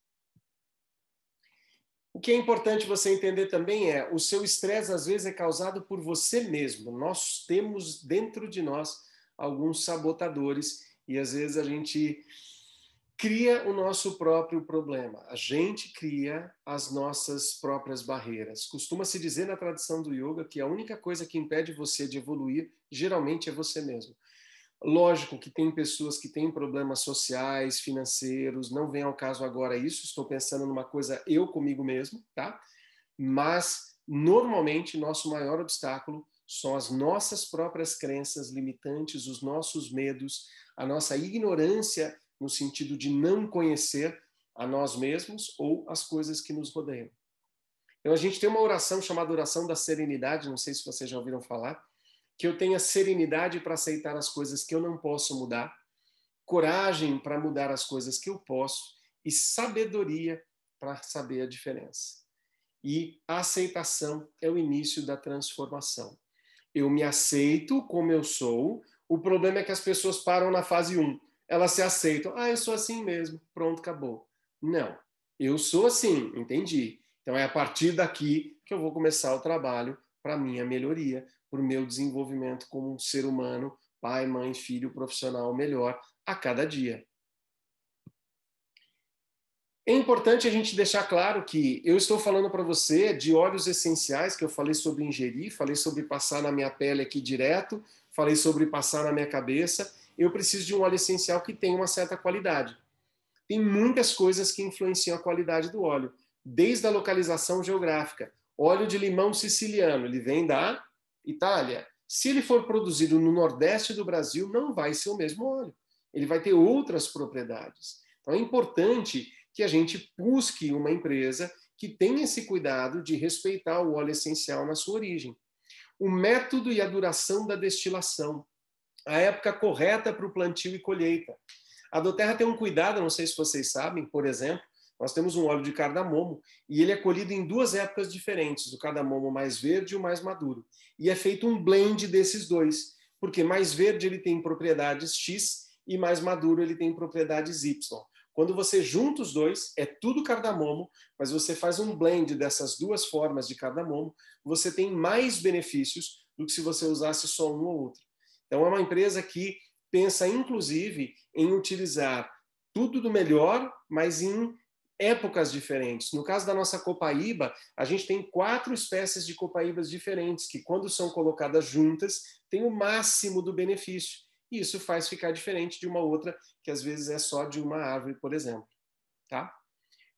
A: O que é importante você entender também é o seu estresse às vezes é causado por você mesmo. Nós temos dentro de nós alguns sabotadores e às vezes a gente cria o nosso próprio problema. A gente cria as nossas próprias barreiras. Costuma-se dizer na tradição do yoga que a única coisa que impede você de evoluir geralmente é você mesmo. Lógico que tem pessoas que têm problemas sociais, financeiros, não vem ao caso agora isso, estou pensando numa coisa eu comigo mesmo, tá? Mas, normalmente, nosso maior obstáculo são as nossas próprias crenças limitantes, os nossos medos, a nossa ignorância no sentido de não conhecer a nós mesmos ou as coisas que nos rodeiam. Então, a gente tem uma oração chamada oração da serenidade, não sei se vocês já ouviram falar, que eu tenha serenidade para aceitar as coisas que eu não posso mudar, coragem para mudar as coisas que eu posso e sabedoria para saber a diferença. E a aceitação é o início da transformação. Eu me aceito como eu sou, o problema é que as pessoas param na fase 1. Elas se aceitam. Ah, eu sou assim mesmo. Pronto, acabou. Não. Eu sou assim, entendi. Então é a partir daqui que eu vou começar o trabalho para a minha melhoria, para o meu desenvolvimento como um ser humano, pai, mãe, filho, profissional melhor a cada dia. É importante a gente deixar claro que eu estou falando para você de óleos essenciais que eu falei sobre ingerir, falei sobre passar na minha pele aqui direto, falei sobre passar na minha cabeça. Eu preciso de um óleo essencial que tenha uma certa qualidade. Tem muitas coisas que influenciam a qualidade do óleo, desde a localização geográfica. Óleo de limão siciliano, ele vem da Itália. Se ele for produzido no Nordeste do Brasil, não vai ser o mesmo óleo. Ele vai ter outras propriedades. Então é importante que a gente busque uma empresa que tenha esse cuidado de respeitar o óleo essencial na sua origem. O método e a duração da destilação. A época correta para o plantio e colheita. A doTERRA tem um cuidado, não sei se vocês sabem, por exemplo, nós temos um óleo de cardamomo e ele é colhido em duas épocas diferentes, o cardamomo mais verde e o mais maduro. E é feito um blend desses dois, porque mais verde ele tem propriedades X e mais maduro ele tem propriedades Y. Quando você junta os dois, é tudo cardamomo, mas você faz um blend dessas duas formas de cardamomo, você tem mais benefícios do que se você usasse só um ou outro. Então é uma empresa que pensa, inclusive, em utilizar tudo do melhor, mas em épocas diferentes. No caso da nossa copaíba, a gente tem 4 espécies de copaíbas diferentes, que quando são colocadas juntas, tem o máximo do benefício. E isso faz ficar diferente de uma outra, que às vezes é só de uma árvore, por exemplo. Tá?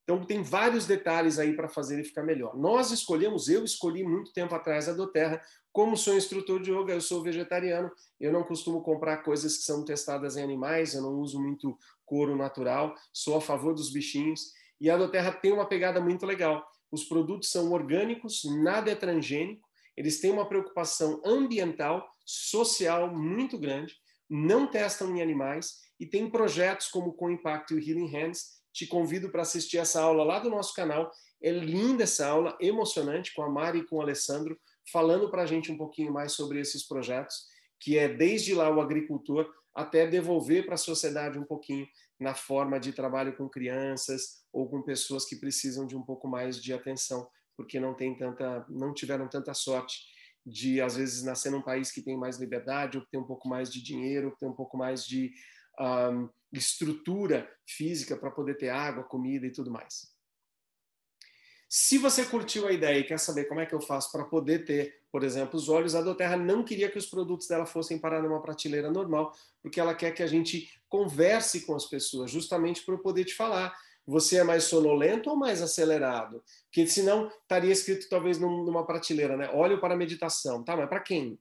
A: Então, tem vários detalhes aí para fazer ele ficar melhor. Eu escolhi muito tempo atrás a doTERRA. Como sou instrutor de yoga, eu sou vegetariano, eu não costumo comprar coisas que são testadas em animais, eu não uso muito couro natural, sou a favor dos bichinhos. E a doTERRA tem uma pegada muito legal. Os produtos são orgânicos, nada é transgênico, eles têm uma preocupação ambiental, social muito grande, não testam em animais e tem projetos como o Com Impacto e o Healing Hands. Te convido para assistir essa aula lá do nosso canal. É linda essa aula, emocionante, com a Mari e com o Alessandro, falando para a gente um pouquinho mais sobre esses projetos, que é desde lá o agricultor até devolver para a sociedade um pouquinho na forma de trabalho com crianças ou com pessoas que precisam de um pouco mais de atenção, porque não tiveram tanta sorte de, às vezes, nascer num país que tem mais liberdade, ou que tem um pouco mais de dinheiro, ou que tem um pouco mais de estrutura física para poder ter água, comida e tudo mais. Se você curtiu a ideia e quer saber como é que eu faço para poder ter, por exemplo, os óleos, a doTERRA não queria que os produtos dela fossem parar numa prateleira normal, porque ela quer que a gente converse com as pessoas, justamente para eu poder te falar. Você é mais sonolento ou mais acelerado? Porque senão estaria escrito talvez numa prateleira, né? Óleo para meditação. Tá, mas para quem?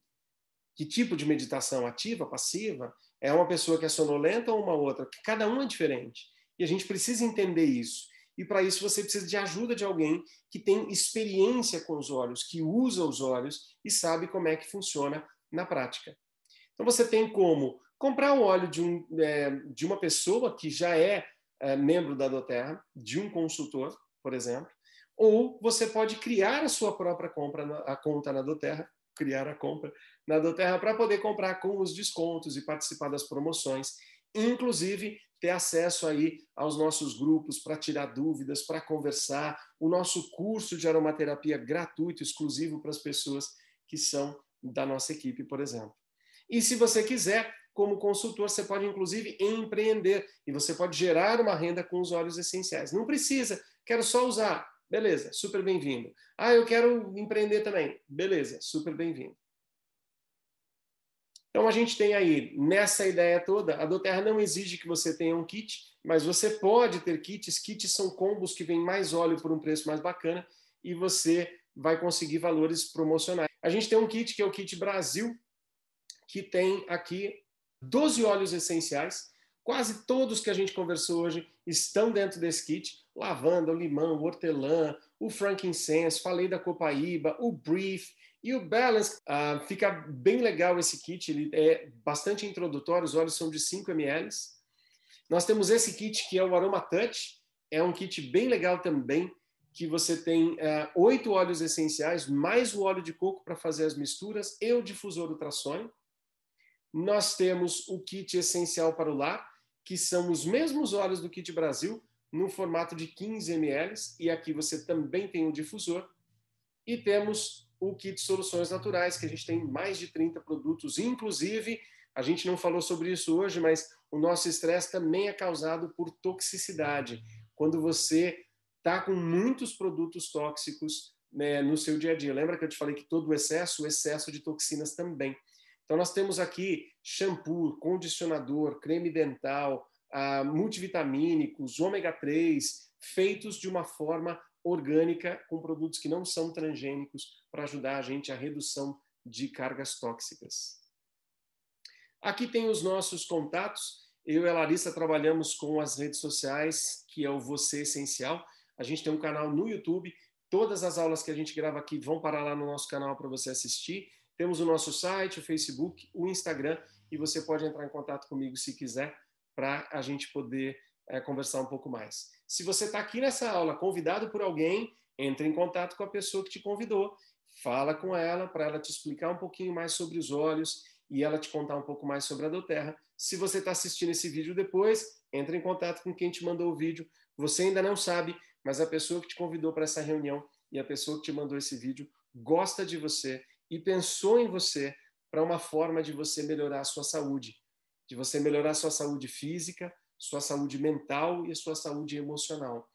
A: Que tipo de meditação? Ativa, passiva? É uma pessoa que é sonolenta ou uma outra? Cada um é diferente. E a gente precisa entender isso. E para isso você precisa de ajuda de alguém que tem experiência com os olhos, que usa os olhos e sabe como é que funciona na prática. Então, você tem como comprar o óleo de uma pessoa que já é membro da doTERRA, de um consultor, por exemplo, ou você pode criar a sua própria conta na doTERRA, criar a compra na doTERRA para poder comprar com os descontos e participar das promoções, inclusive ter acesso aí aos nossos grupos para tirar dúvidas, para conversar, o nosso curso de aromaterapia gratuito, exclusivo para as pessoas que são da nossa equipe, por exemplo. E se você quiser, como consultor, você pode inclusive empreender e você pode gerar uma renda com os óleos essenciais. Não precisa, quero só usar. Beleza, super bem-vindo. Ah, eu quero empreender também. Beleza, super bem-vindo. Então a gente tem aí, nessa ideia toda, a doTERRA não exige que você tenha um kit, mas você pode ter kits. Kits são combos que vêm mais óleo por um preço mais bacana e você vai conseguir valores promocionais. A gente tem um kit que é o Kit Brasil, que tem aqui 12 óleos essenciais. Quase todos que a gente conversou hoje estão dentro desse kit. Lavanda, o limão, o hortelã, o frankincense, falei da copaíba, o brief e o balance. Fica bem legal esse kit, ele é bastante introdutório, os óleos são de 5 ml. Nós temos esse kit que é o Aroma Touch, é um kit bem legal também, que você tem 8 óleos essenciais, mais o óleo de coco para fazer as misturas e o difusor ultrassônico. Nós temos o kit essencial para o lar, que são os mesmos óleos do Kit Brasil, no formato de 15 ml, e aqui você também tem o difusor. E temos o kit Soluções Naturais, que a gente tem mais de 30 produtos, inclusive, a gente não falou sobre isso hoje, mas o nosso estresse também é causado por toxicidade. Quando você está com muitos produtos tóxicos, né, no seu dia a dia. Lembra que eu te falei que todo o excesso de toxinas também. Então, nós temos aqui shampoo, condicionador, creme dental, multivitamínicos, ômega 3, feitos de uma forma orgânica, com produtos que não são transgênicos, para ajudar a gente a redução de cargas tóxicas. Aqui tem os nossos contatos. Eu e a Larissa trabalhamos com as redes sociais, que é o Você Essencial. A gente tem um canal no YouTube. Todas as aulas que a gente grava aqui vão parar lá no nosso canal para você assistir. Temos o nosso site, o Facebook, o Instagram, e você pode entrar em contato comigo se quiser, para a gente poder conversar um pouco mais. Se você está aqui nessa aula convidado por alguém, entre em contato com a pessoa que te convidou, fala com ela para ela te explicar um pouquinho mais sobre os óleos e ela te contar um pouco mais sobre a doTERRA. Se você está assistindo esse vídeo depois, entre em contato com quem te mandou o vídeo. Você ainda não sabe, mas a pessoa que te convidou para essa reunião e a pessoa que te mandou esse vídeo gosta de você e pensou em você para uma forma de você melhorar a sua saúde, de você melhorar a sua saúde física, sua saúde mental e a sua saúde emocional.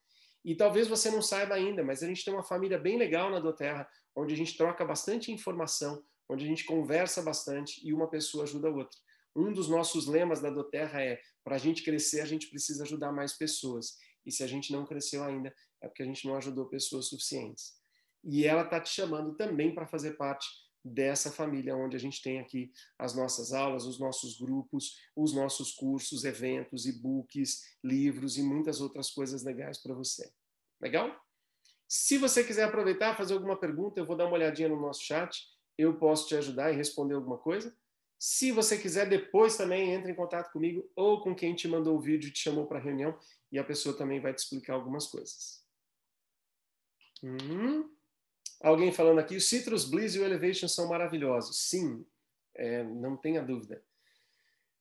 A: E talvez você não saiba ainda, mas a gente tem uma família bem legal na doTERRA, onde a gente troca bastante informação, onde a gente conversa bastante e uma pessoa ajuda a outra. Um dos nossos lemas da doTERRA é: para a gente crescer, a gente precisa ajudar mais pessoas. E se a gente não cresceu ainda, é porque a gente não ajudou pessoas suficientes. E ela está te chamando também para fazer parte dessa família, onde a gente tem aqui as nossas aulas, os nossos grupos, os nossos cursos, eventos, e-books, livros e muitas outras coisas legais para você. Legal? Se você quiser aproveitar, fazer alguma pergunta, eu vou dar uma olhadinha no nosso chat, eu posso te ajudar e responder alguma coisa. Se você quiser, depois também entre em contato comigo ou com quem te mandou o vídeo e te chamou para a reunião, e a pessoa também vai te explicar algumas coisas. Alguém falando aqui, o Citrus Bliss e o Elevation são maravilhosos. Sim, não tenha dúvida.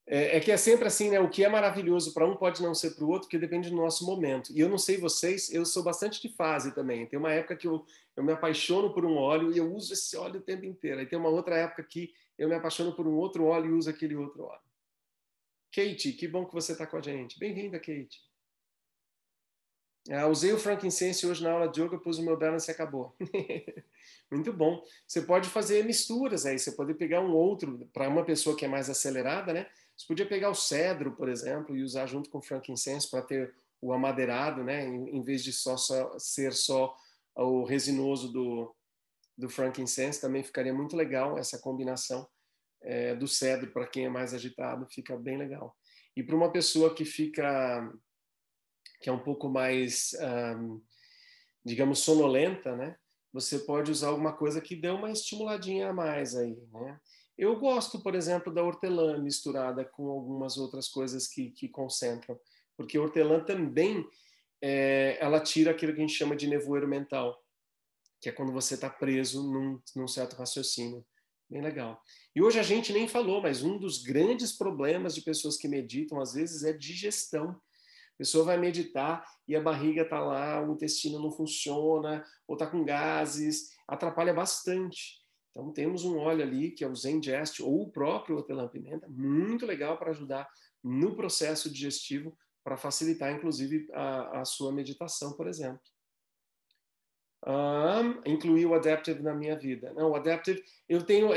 A: É que é sempre assim, né? O que é maravilhoso para um pode não ser para o outro, porque depende do nosso momento. E eu não sei vocês, eu sou bastante de fase também. Tem uma época que eu me apaixono por um óleo e eu uso esse óleo o tempo inteiro. Aí tem uma outra época que eu me apaixono por um outro óleo e uso aquele outro óleo. Kate, que bom que você está com a gente. Bem-vinda, Kate. Usei o frankincense hoje na aula de yoga, pus o meu balance e acabou. Muito bom. Você pode fazer misturas aí, você pode pegar um outro, para uma pessoa que é mais acelerada, né? Você podia pegar o cedro, por exemplo, e usar junto com o frankincense para ter o amadeirado, né? Em vez de ser só o resinoso do frankincense, também ficaria muito legal essa combinação do cedro, para quem é mais agitado, fica bem legal. E para uma pessoa que é um pouco mais, digamos, sonolenta, né? Você pode usar alguma coisa que dê uma estimuladinha a mais aí, né? Eu gosto, por exemplo, da hortelã misturada com algumas outras coisas que concentram, porque a hortelã também ela tira aquilo que a gente chama de nevoeiro mental, que é quando você está preso num certo raciocínio. Bem legal. E hoje a gente nem falou, mas um dos grandes problemas de pessoas que meditam, às vezes, é digestão. A pessoa vai meditar e a barriga está lá, o intestino não funciona, ou está com gases, atrapalha bastante. Então temos um óleo ali, que é o Zengest, ou o próprio hortelã-pimenta, muito legal para ajudar no processo digestivo, para facilitar, inclusive, a sua meditação, por exemplo. Incluir o Adaptive na minha vida. Não, o Adaptive, eu tenho,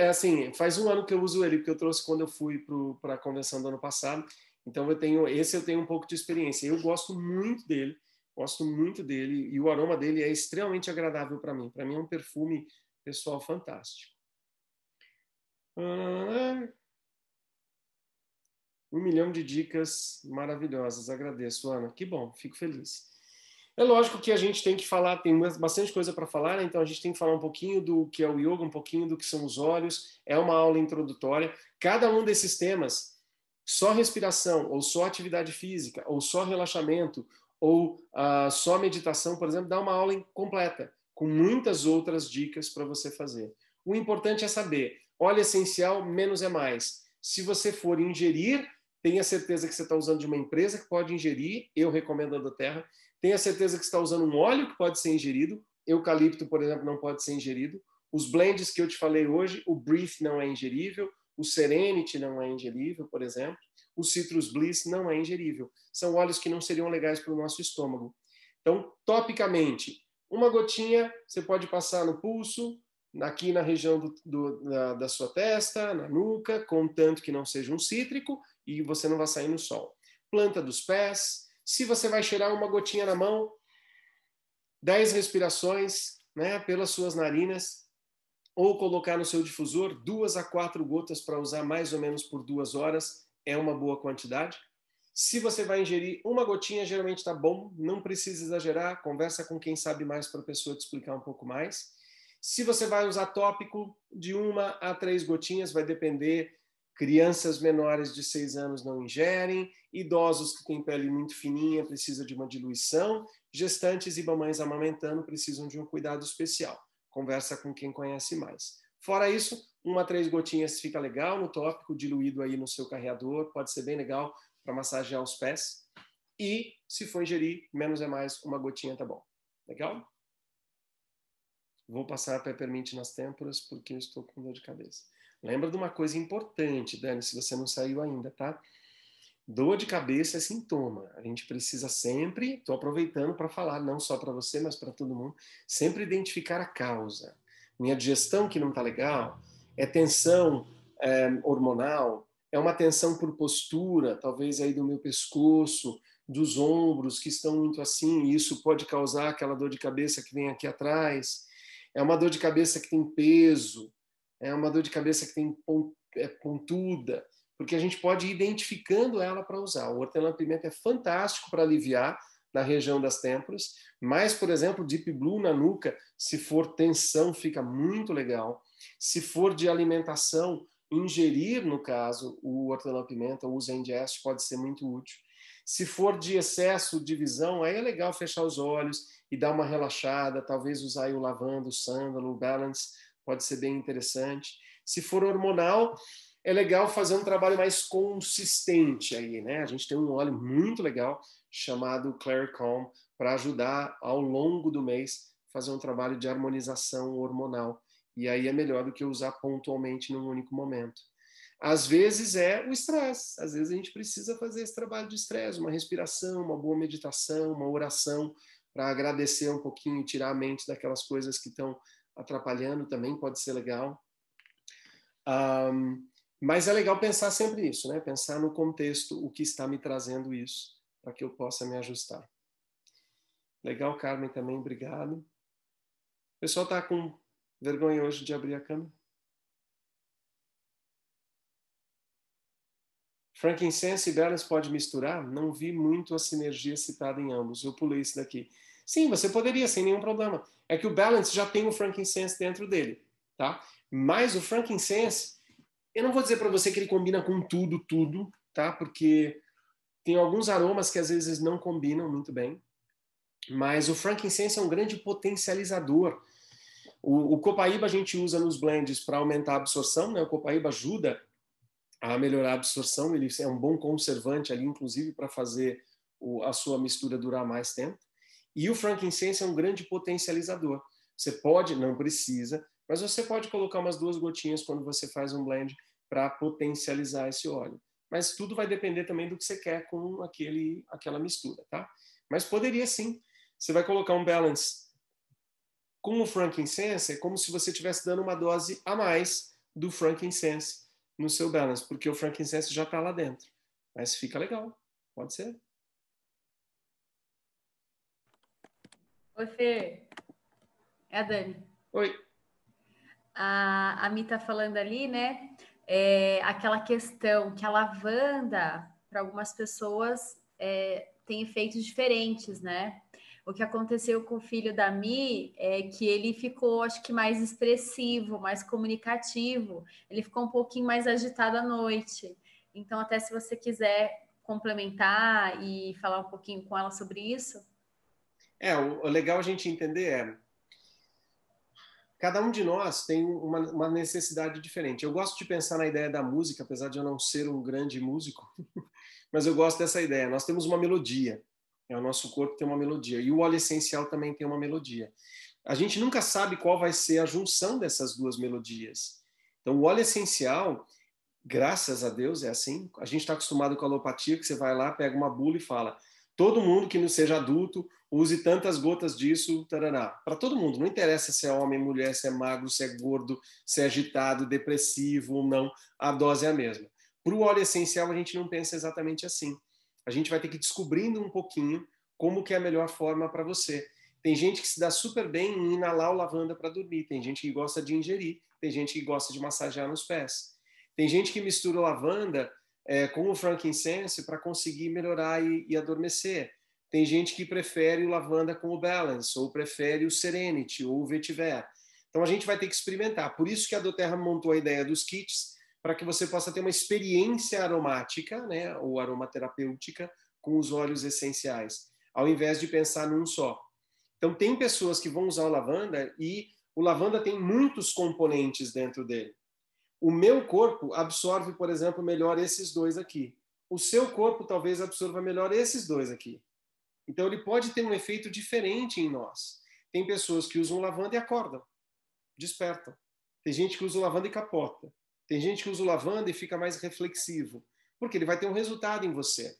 A: faz um ano que eu uso ele, porque eu trouxe quando eu fui para a convenção do ano passado, então eu tenho um pouco de experiência. Eu gosto muito dele, e o aroma dele é extremamente agradável para mim. Para mim é um perfume pessoal fantástico. 1 milhão de dicas maravilhosas, agradeço, Ana. Que bom, fico feliz. É lógico que a gente tem que falar, tem bastante coisa para falar, né? Então a gente tem que falar um pouquinho do que é o yoga, um pouquinho do que são os olhos, é uma aula introdutória. Cada um desses temas, só respiração, ou só atividade física, ou só relaxamento, ou só meditação, por exemplo, dá uma aula completa, com muitas outras dicas para você fazer. O importante é saber, óleo essencial, menos é mais. Se você for ingerir, tenha certeza que você está usando de uma empresa que pode ingerir, eu recomendo a da Terra. Tenha certeza que está usando um óleo que pode ser ingerido. Eucalipto, por exemplo, não pode ser ingerido. Os blends que eu te falei hoje, o Breathe não é ingerível, o Serenity não é ingerível, por exemplo. O Citrus Bliss não é ingerível. São óleos que não seriam legais para o nosso estômago. Então, topicamente, uma gotinha você pode passar no pulso, aqui na região da sua testa, na nuca, contanto que não seja um cítrico e você não vai sair no sol. Planta dos pés. Se você vai cheirar uma gotinha na mão, 10 respirações, né, pelas suas narinas, ou colocar no seu difusor 2 a 4 gotas para usar mais ou menos por 2 horas, é uma boa quantidade. Se você vai ingerir uma gotinha, geralmente está bom, não precisa exagerar, conversa com quem sabe mais para a pessoa te explicar um pouco mais. Se você vai usar tópico, de 1 a 3 gotinhas, vai depender. Crianças menores de 6 anos não ingerem, idosos que têm pele muito fininha precisam de uma diluição, gestantes e mamães amamentando precisam de um cuidado especial. Conversa com quem conhece mais. Fora isso, 1 a 3 gotinhas fica legal no tópico, diluído aí no seu carreador, pode ser bem legal para massagear os pés. E se for ingerir, menos é mais, uma gotinha tá bom. Legal? Vou passar peppermint nas têmporas porque eu estou com dor de cabeça. Lembra de uma coisa importante, Dani, se você não saiu ainda, tá? Dor de cabeça é sintoma. A gente precisa sempre, estou aproveitando para falar, não só para você, mas para todo mundo, sempre identificar a causa. Minha digestão que não está legal, é tensão hormonal, é uma tensão por postura, talvez aí do meu pescoço, dos ombros que estão muito assim, e isso pode causar aquela dor de cabeça que vem aqui atrás. É uma dor de cabeça que tem peso, é uma dor de cabeça que tem pontuda, porque a gente pode ir identificando ela para usar. O hortelã-pimenta é fantástico para aliviar na região das têmporas, mas, por exemplo, Deep Blue na nuca, se for tensão, fica muito legal. Se for de alimentação, ingerir, no caso, o hortelã-pimenta ou o Zengest pode ser muito útil. Se for de excesso de visão, aí é legal fechar os olhos e dar uma relaxada, talvez usar aí o lavanda, o sândalo, o balance, pode ser bem interessante. Se for hormonal, é legal fazer um trabalho mais consistente aí, né? A gente tem um óleo muito legal chamado Clary Calm para ajudar ao longo do mês fazer um trabalho de harmonização hormonal. E aí é melhor do que usar pontualmente num único momento. Às vezes é o estresse, às vezes a gente precisa fazer esse trabalho de estresse, uma respiração, uma boa meditação, uma oração para agradecer um pouquinho e tirar a mente daquelas coisas que estão atrapalhando, também pode ser legal. Mas é legal pensar sempre nisso, né? Pensar no contexto, o que está me trazendo isso, para que eu possa me ajustar. Legal, Carmen, também, obrigado. O pessoal está com vergonha hoje de abrir a câmera? Frankincense e balance pode misturar? Não vi muito a sinergia citada em ambos. Eu pulei isso daqui. Sim, você poderia, sem nenhum problema. É que o balance já tem o frankincense dentro dele, tá? Mas o frankincense, Eu não vou dizer para você que ele combina com tudo, tá? Porque tem alguns aromas que às vezes não combinam muito bem, mas o frankincense é um grande potencializador. O copaíba a gente usa nos blends para aumentar a absorção, né? O copaíba ajuda a melhorar a absorção, ele é um bom conservante ali, inclusive para fazer a sua mistura durar mais tempo. E o frankincense é um grande potencializador. Você pode, não precisa, mas você pode colocar umas 2 gotinhas quando você faz um blend para potencializar esse óleo. Mas tudo vai depender também do que você quer com aquela mistura, tá? Mas poderia sim. Você vai colocar um balance com o frankincense, é como se você estivesse dando uma dose a mais do frankincense no seu balance, porque o frankincense já está lá dentro. Mas fica legal, pode ser.
B: Oi, Fer. É a Dani.
A: Oi.
B: A Mi tá falando ali, né? Aquela questão que a lavanda, para algumas pessoas, tem efeitos diferentes, né? O que aconteceu com o filho da Mi é que ele ficou, acho que, mais expressivo, mais comunicativo. Ele ficou um pouquinho mais agitado à noite. Então, até se você quiser complementar e falar um pouquinho com ela sobre isso.
A: O legal a gente entender cada um de nós tem uma necessidade diferente. Eu gosto de pensar na ideia da música, apesar de eu não ser um grande músico, mas eu gosto dessa ideia. Nós temos uma melodia, o nosso corpo tem uma melodia, e o óleo essencial também tem uma melodia. A gente nunca sabe qual vai ser a junção dessas 2 melodias. Então, o óleo essencial, graças a Deus, é assim. A gente está acostumado com a alopatia, que você vai lá, pega uma bula e fala: todo mundo que não seja adulto use tantas gotas disso, tarará. Para todo mundo, não interessa se é homem, mulher, se é magro, se é gordo, se é agitado, depressivo ou não, a dose é a mesma. Para o óleo essencial, a gente não pensa exatamente assim. A gente vai ter que ir descobrindo um pouquinho como que é a melhor forma para você. Tem gente que se dá super bem em inalar o lavanda para dormir, tem gente que gosta de ingerir, tem gente que gosta de massagear nos pés. Tem gente que mistura lavanda com o frankincense para conseguir melhorar e adormecer. Tem gente que prefere o lavanda com o balance, ou prefere o serenity, ou o vetiver. Então a gente vai ter que experimentar. Por isso que a doTERRA montou a ideia dos kits, para que você possa ter uma experiência aromática, né, ou aromaterapêutica, com os óleos essenciais, ao invés de pensar num só. Então tem pessoas que vão usar o lavanda e o lavanda tem muitos componentes dentro dele. O meu corpo absorve, por exemplo, melhor esses 2 aqui. O seu corpo talvez absorva melhor esses 2 aqui. Então ele pode ter um efeito diferente em nós. Tem pessoas que usam lavanda e acordam, despertam. Tem gente que usa lavanda e capota. Tem gente que usa lavanda e fica mais reflexivo, porque ele vai ter um resultado em você.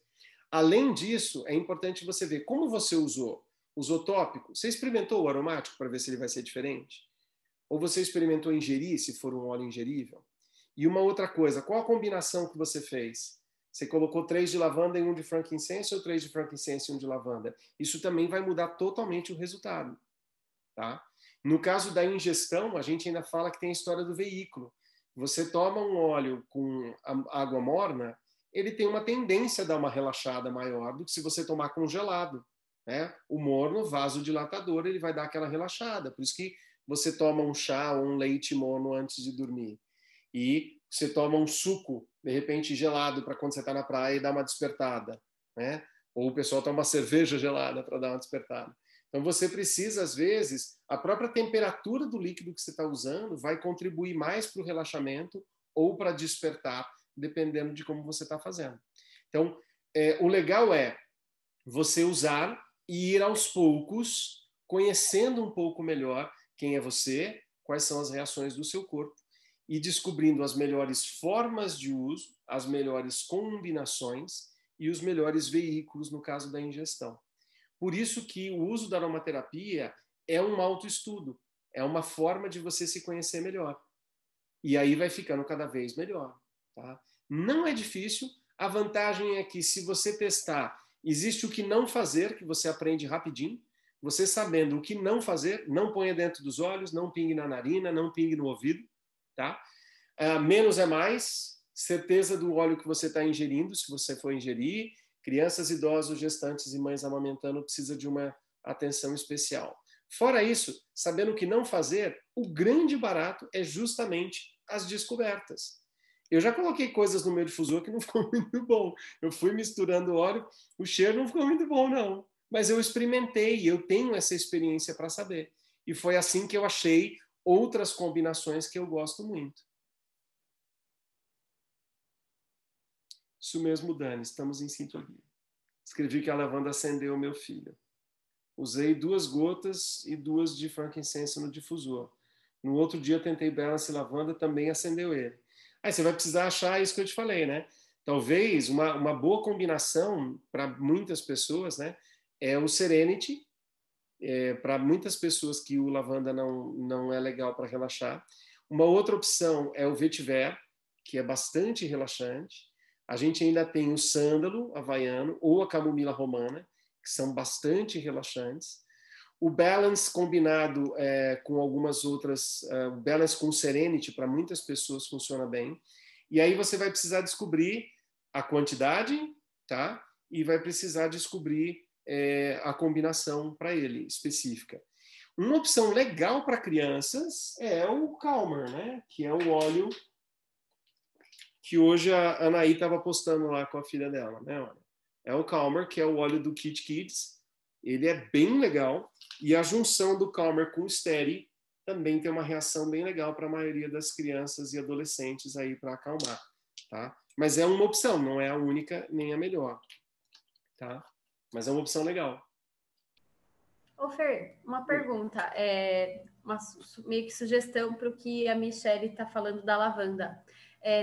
A: Além disso, é importante você ver como você usou. Usou tópico? Você experimentou o aromático para ver se ele vai ser diferente? Ou você experimentou ingerir, se for um óleo ingerível? E uma outra coisa, qual a combinação que você fez? Você colocou 3 de lavanda e 1 de frankincense ou 3 de frankincense e 1 de lavanda? Isso também vai mudar totalmente o resultado. Tá? No caso da ingestão, a gente ainda fala que tem a história do veículo. Você toma um óleo com água morna, ele tem uma tendência a dar uma relaxada maior do que se você tomar congelado. Né? O morno, vasodilatador, ele vai dar aquela relaxada. Por isso que você toma um chá ou um leite mono antes de dormir. E você toma um suco, de repente gelado, para quando você está na praia e dar uma despertada. Né? Ou o pessoal toma uma cerveja gelada para dar uma despertada. Então você precisa, às vezes, a própria temperatura do líquido que você está usando vai contribuir mais para o relaxamento ou para despertar, dependendo de como você está fazendo. Então, o legal é você usar e ir aos poucos, conhecendo um pouco melhor quem é você, quais são as reações do seu corpo, e descobrindo as melhores formas de uso, as melhores combinações e os melhores veículos no caso da ingestão. Por isso que o uso da aromaterapia é um autoestudo, é uma forma de você se conhecer melhor. E aí vai ficando cada vez melhor. Tá? Não é difícil, a vantagem é que se você testar, existe o que não fazer, que você aprende rapidinho. Você sabendo o que não fazer, não ponha dentro dos olhos, não pingue na narina, não pingue no ouvido. Tá? Menos é mais, certeza do óleo que você está ingerindo, se você for ingerir. Crianças, idosos, gestantes e mães amamentando precisa de uma atenção especial. Fora isso, sabendo o que não fazer, o grande barato é justamente as descobertas. Eu já coloquei coisas no meu difusor que não ficou muito bom. Eu fui misturando óleo, o cheiro não ficou muito bom, não. Mas eu experimentei, eu tenho essa experiência para saber. E foi assim que eu achei outras combinações que eu gosto muito. Isso mesmo, Dani, estamos em sintonia. Escrevi que a lavanda acendeu o meu filho. Usei 2 gotas e 2 de frankincense no difusor. No outro dia tentei Balance Lavanda, também acendeu ele. Aí você vai precisar achar isso que eu te falei, né? Talvez uma boa combinação para muitas pessoas, né? É o Serenity. Para muitas pessoas que o lavanda não é legal para relaxar. Uma outra opção é o vetiver, que é bastante relaxante. A gente ainda tem o sândalo havaiano ou a camomila romana, que são bastante relaxantes. O balance combinado com algumas outras, o balance com serenity para muitas pessoas funciona bem. E aí você vai precisar descobrir a quantidade, tá? E vai precisar descobrir a combinação para ele específica. Uma opção legal para crianças é o Calmer, né? Que é o óleo que hoje a Anaí estava postando lá com a filha dela, né? É o Calmer, que é o óleo do Kit Kids. Ele é bem legal. E a junção do Calmer com o Steady também tem uma reação bem legal para a maioria das crianças e adolescentes aí para acalmar, tá? Mas é uma opção, não é a única nem a melhor, tá? Mas é uma opção legal.
B: Ô, Fer, uma pergunta, meio que sugestão para o que a Michelle está falando da lavanda.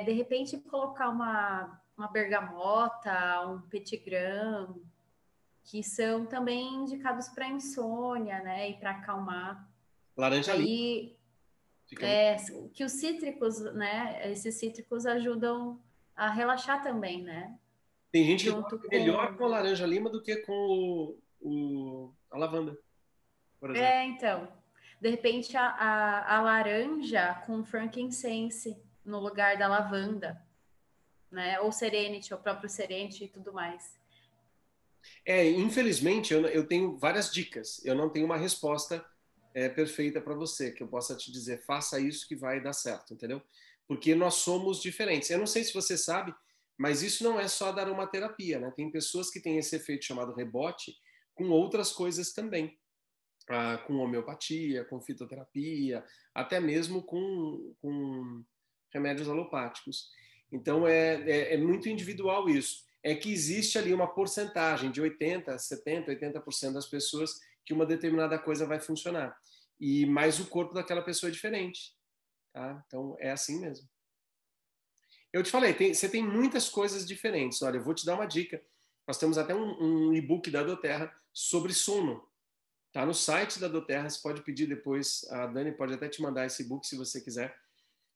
B: De repente, colocar uma bergamota, um petigram, que são também indicados para insônia, né? E para acalmar.
A: Laranja lima.
B: Aí, que os cítricos, né? Esses cítricos ajudam a relaxar também, né?
A: Tem gente que
B: Junto
A: gosta melhor
B: com...
A: com a laranja lima do que com a lavanda, por exemplo.
B: Então, de repente a laranja com frankincense no lugar da lavanda, né? Ou serenity, o próprio serenity e tudo mais.
A: Infelizmente, eu tenho várias dicas. Eu não tenho uma resposta perfeita para você, que eu possa te dizer, faça isso que vai dar certo, entendeu? Porque nós somos diferentes. Eu não sei se você sabe, mas isso não é só da aromaterapia, né? Tem pessoas que têm esse efeito chamado rebote com outras coisas também. Com homeopatia, com fitoterapia, até mesmo com remédios alopáticos. Então, é muito individual isso. É que existe ali uma porcentagem de 80%, 70%, 80% das pessoas que uma determinada coisa vai funcionar. E mais o corpo daquela pessoa é diferente. Tá? Então, é assim mesmo. Eu te falei, você tem muitas coisas diferentes. Olha, eu vou te dar uma dica. Nós temos até um e-book da doTERRA sobre sono. Tá no site da doTERRA, você pode pedir depois, a Dani pode até te mandar esse e-book se você quiser,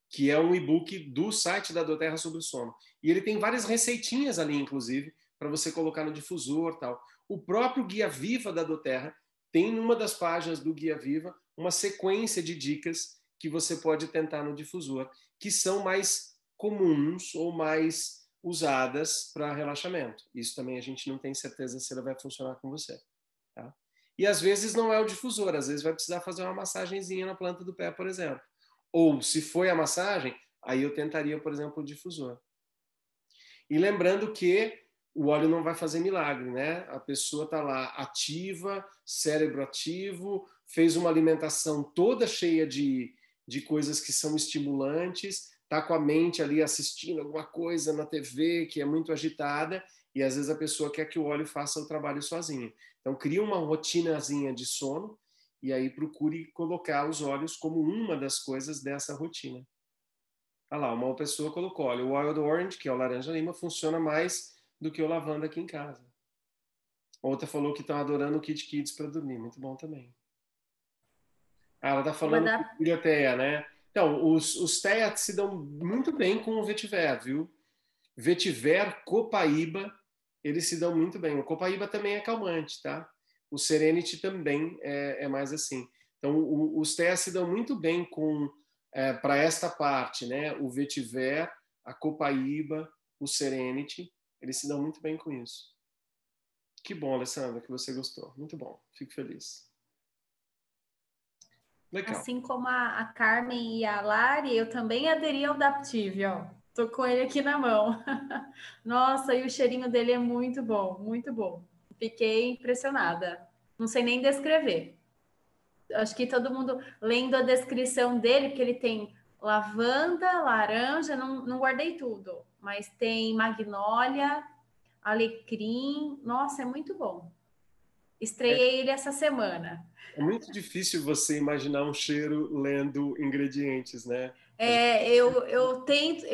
A: que é um e-book do site da doTERRA sobre o sono. E ele tem várias receitinhas ali, inclusive, para você colocar no difusor, tal. O próprio Guia Viva da doTERRA tem numa das páginas do Guia Viva uma sequência de dicas que você pode tentar no difusor, que são mais comuns ou mais usadas para relaxamento. Isso também a gente não tem certeza se ela vai funcionar com você. Tá? E às vezes não é o difusor, às vezes vai precisar fazer uma massagenzinha na planta do pé, por exemplo. Ou se foi a massagem, aí eu tentaria, por exemplo, o difusor. E lembrando que o óleo não vai fazer milagre, né? A pessoa está lá ativa, cérebro ativo, fez uma alimentação toda cheia de coisas que são estimulantes, está com a mente ali assistindo alguma coisa na TV que é muito agitada, e às vezes a pessoa quer que o óleo faça o trabalho sozinho. Então, cria uma rotinazinha de sono e aí procure colocar os óleos como uma das coisas dessa rotina. Olha lá, uma pessoa colocou, olha, o Wild Orange, que é o laranja-lima, funciona mais do que o lavanda aqui em casa. Outra falou que estão adorando o Kit Kids para dormir. Muito bom também. Ela está falando que biblioteia, né? Então, os TEA se dão muito bem com o vetiver, viu? Vetiver, copaíba, eles se dão muito bem. O copaíba também é calmante, tá? O Serenity também é mais assim. Então, os TEA se dão muito bem com para esta parte, né? O vetiver, a copaíba, o Serenity, eles se dão muito bem com isso. Que bom, Alessandra, que você gostou. Muito bom, fico feliz. Legal.
B: Assim como a Carmen e a Lari, eu também aderi ao Daptive, ó. Tô com ele aqui na mão. Nossa, e o cheirinho dele é muito bom, muito bom. Fiquei impressionada. Não sei nem descrever. Acho que todo mundo lendo a descrição dele, porque ele tem lavanda, laranja, não guardei tudo, mas tem magnólia, alecrim. Nossa, é muito bom. Estreiei ele essa semana.
A: É muito difícil você imaginar um cheiro lendo ingredientes, né?
B: Eu tento,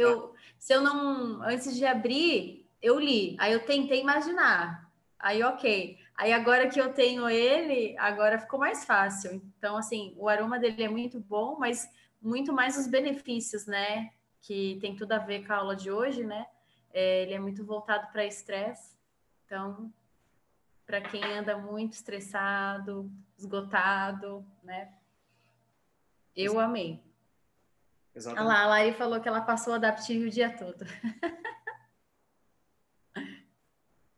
B: se eu não, antes de abrir, eu li. Aí eu tentei imaginar. Aí, ok. Aí agora que eu tenho ele, agora ficou mais fácil. Então, assim, o aroma dele é muito bom, mas muito mais os benefícios, né? Que tem tudo a ver com a aula de hoje, né? Ele é muito voltado para estresse. Então, para quem anda muito estressado, esgotado, né? Eu amei. Olha
A: Exatamente.
B: lá, a Lari falou que ela passou Adaptive o dia todo.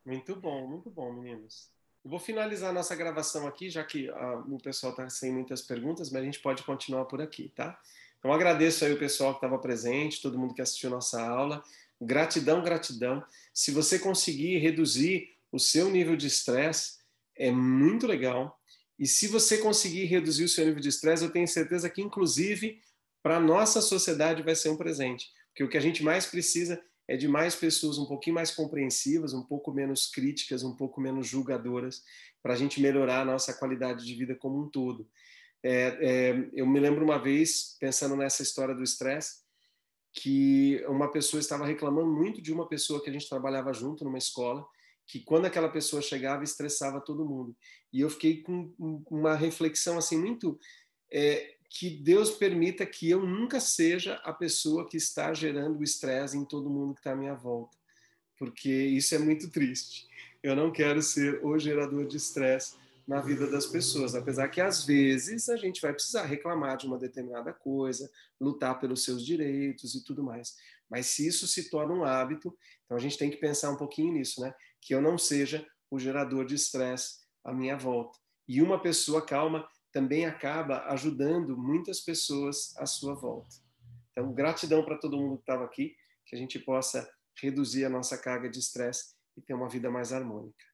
A: Muito bom, meninos. Eu vou finalizar a nossa gravação aqui, já que o pessoal está sem muitas perguntas, mas a gente pode continuar por aqui, tá? Então agradeço aí o pessoal que estava presente, todo mundo que assistiu nossa aula. Gratidão, gratidão. Se você conseguir reduzir o seu nível de estresse, é muito legal. E se você conseguir reduzir o seu nível de estresse, eu tenho certeza que, inclusive, para a nossa sociedade vai ser um presente. Porque o que a gente mais precisa é de mais pessoas um pouquinho mais compreensivas, um pouco menos críticas, um pouco menos julgadoras, para a gente melhorar a nossa qualidade de vida como um todo. Eu me lembro uma vez, pensando nessa história do estresse, que uma pessoa estava reclamando muito de uma pessoa que a gente trabalhava junto numa escola, que quando aquela pessoa chegava, estressava todo mundo. E eu fiquei com uma reflexão assim muito que Deus permita que eu nunca seja a pessoa que está gerando o estresse em todo mundo que está à minha volta, porque isso é muito triste. Eu não quero ser o gerador de estresse na vida das pessoas, apesar que às vezes a gente vai precisar reclamar de uma determinada coisa, lutar pelos seus direitos e tudo mais. Mas se isso se torna um hábito, então a gente tem que pensar um pouquinho nisso, né? Que eu não seja o gerador de estresse à minha volta. E uma pessoa calma também acaba ajudando muitas pessoas à sua volta. Então, gratidão para todo mundo que estava aqui, que a gente possa reduzir a nossa carga de estresse e ter uma vida mais harmônica.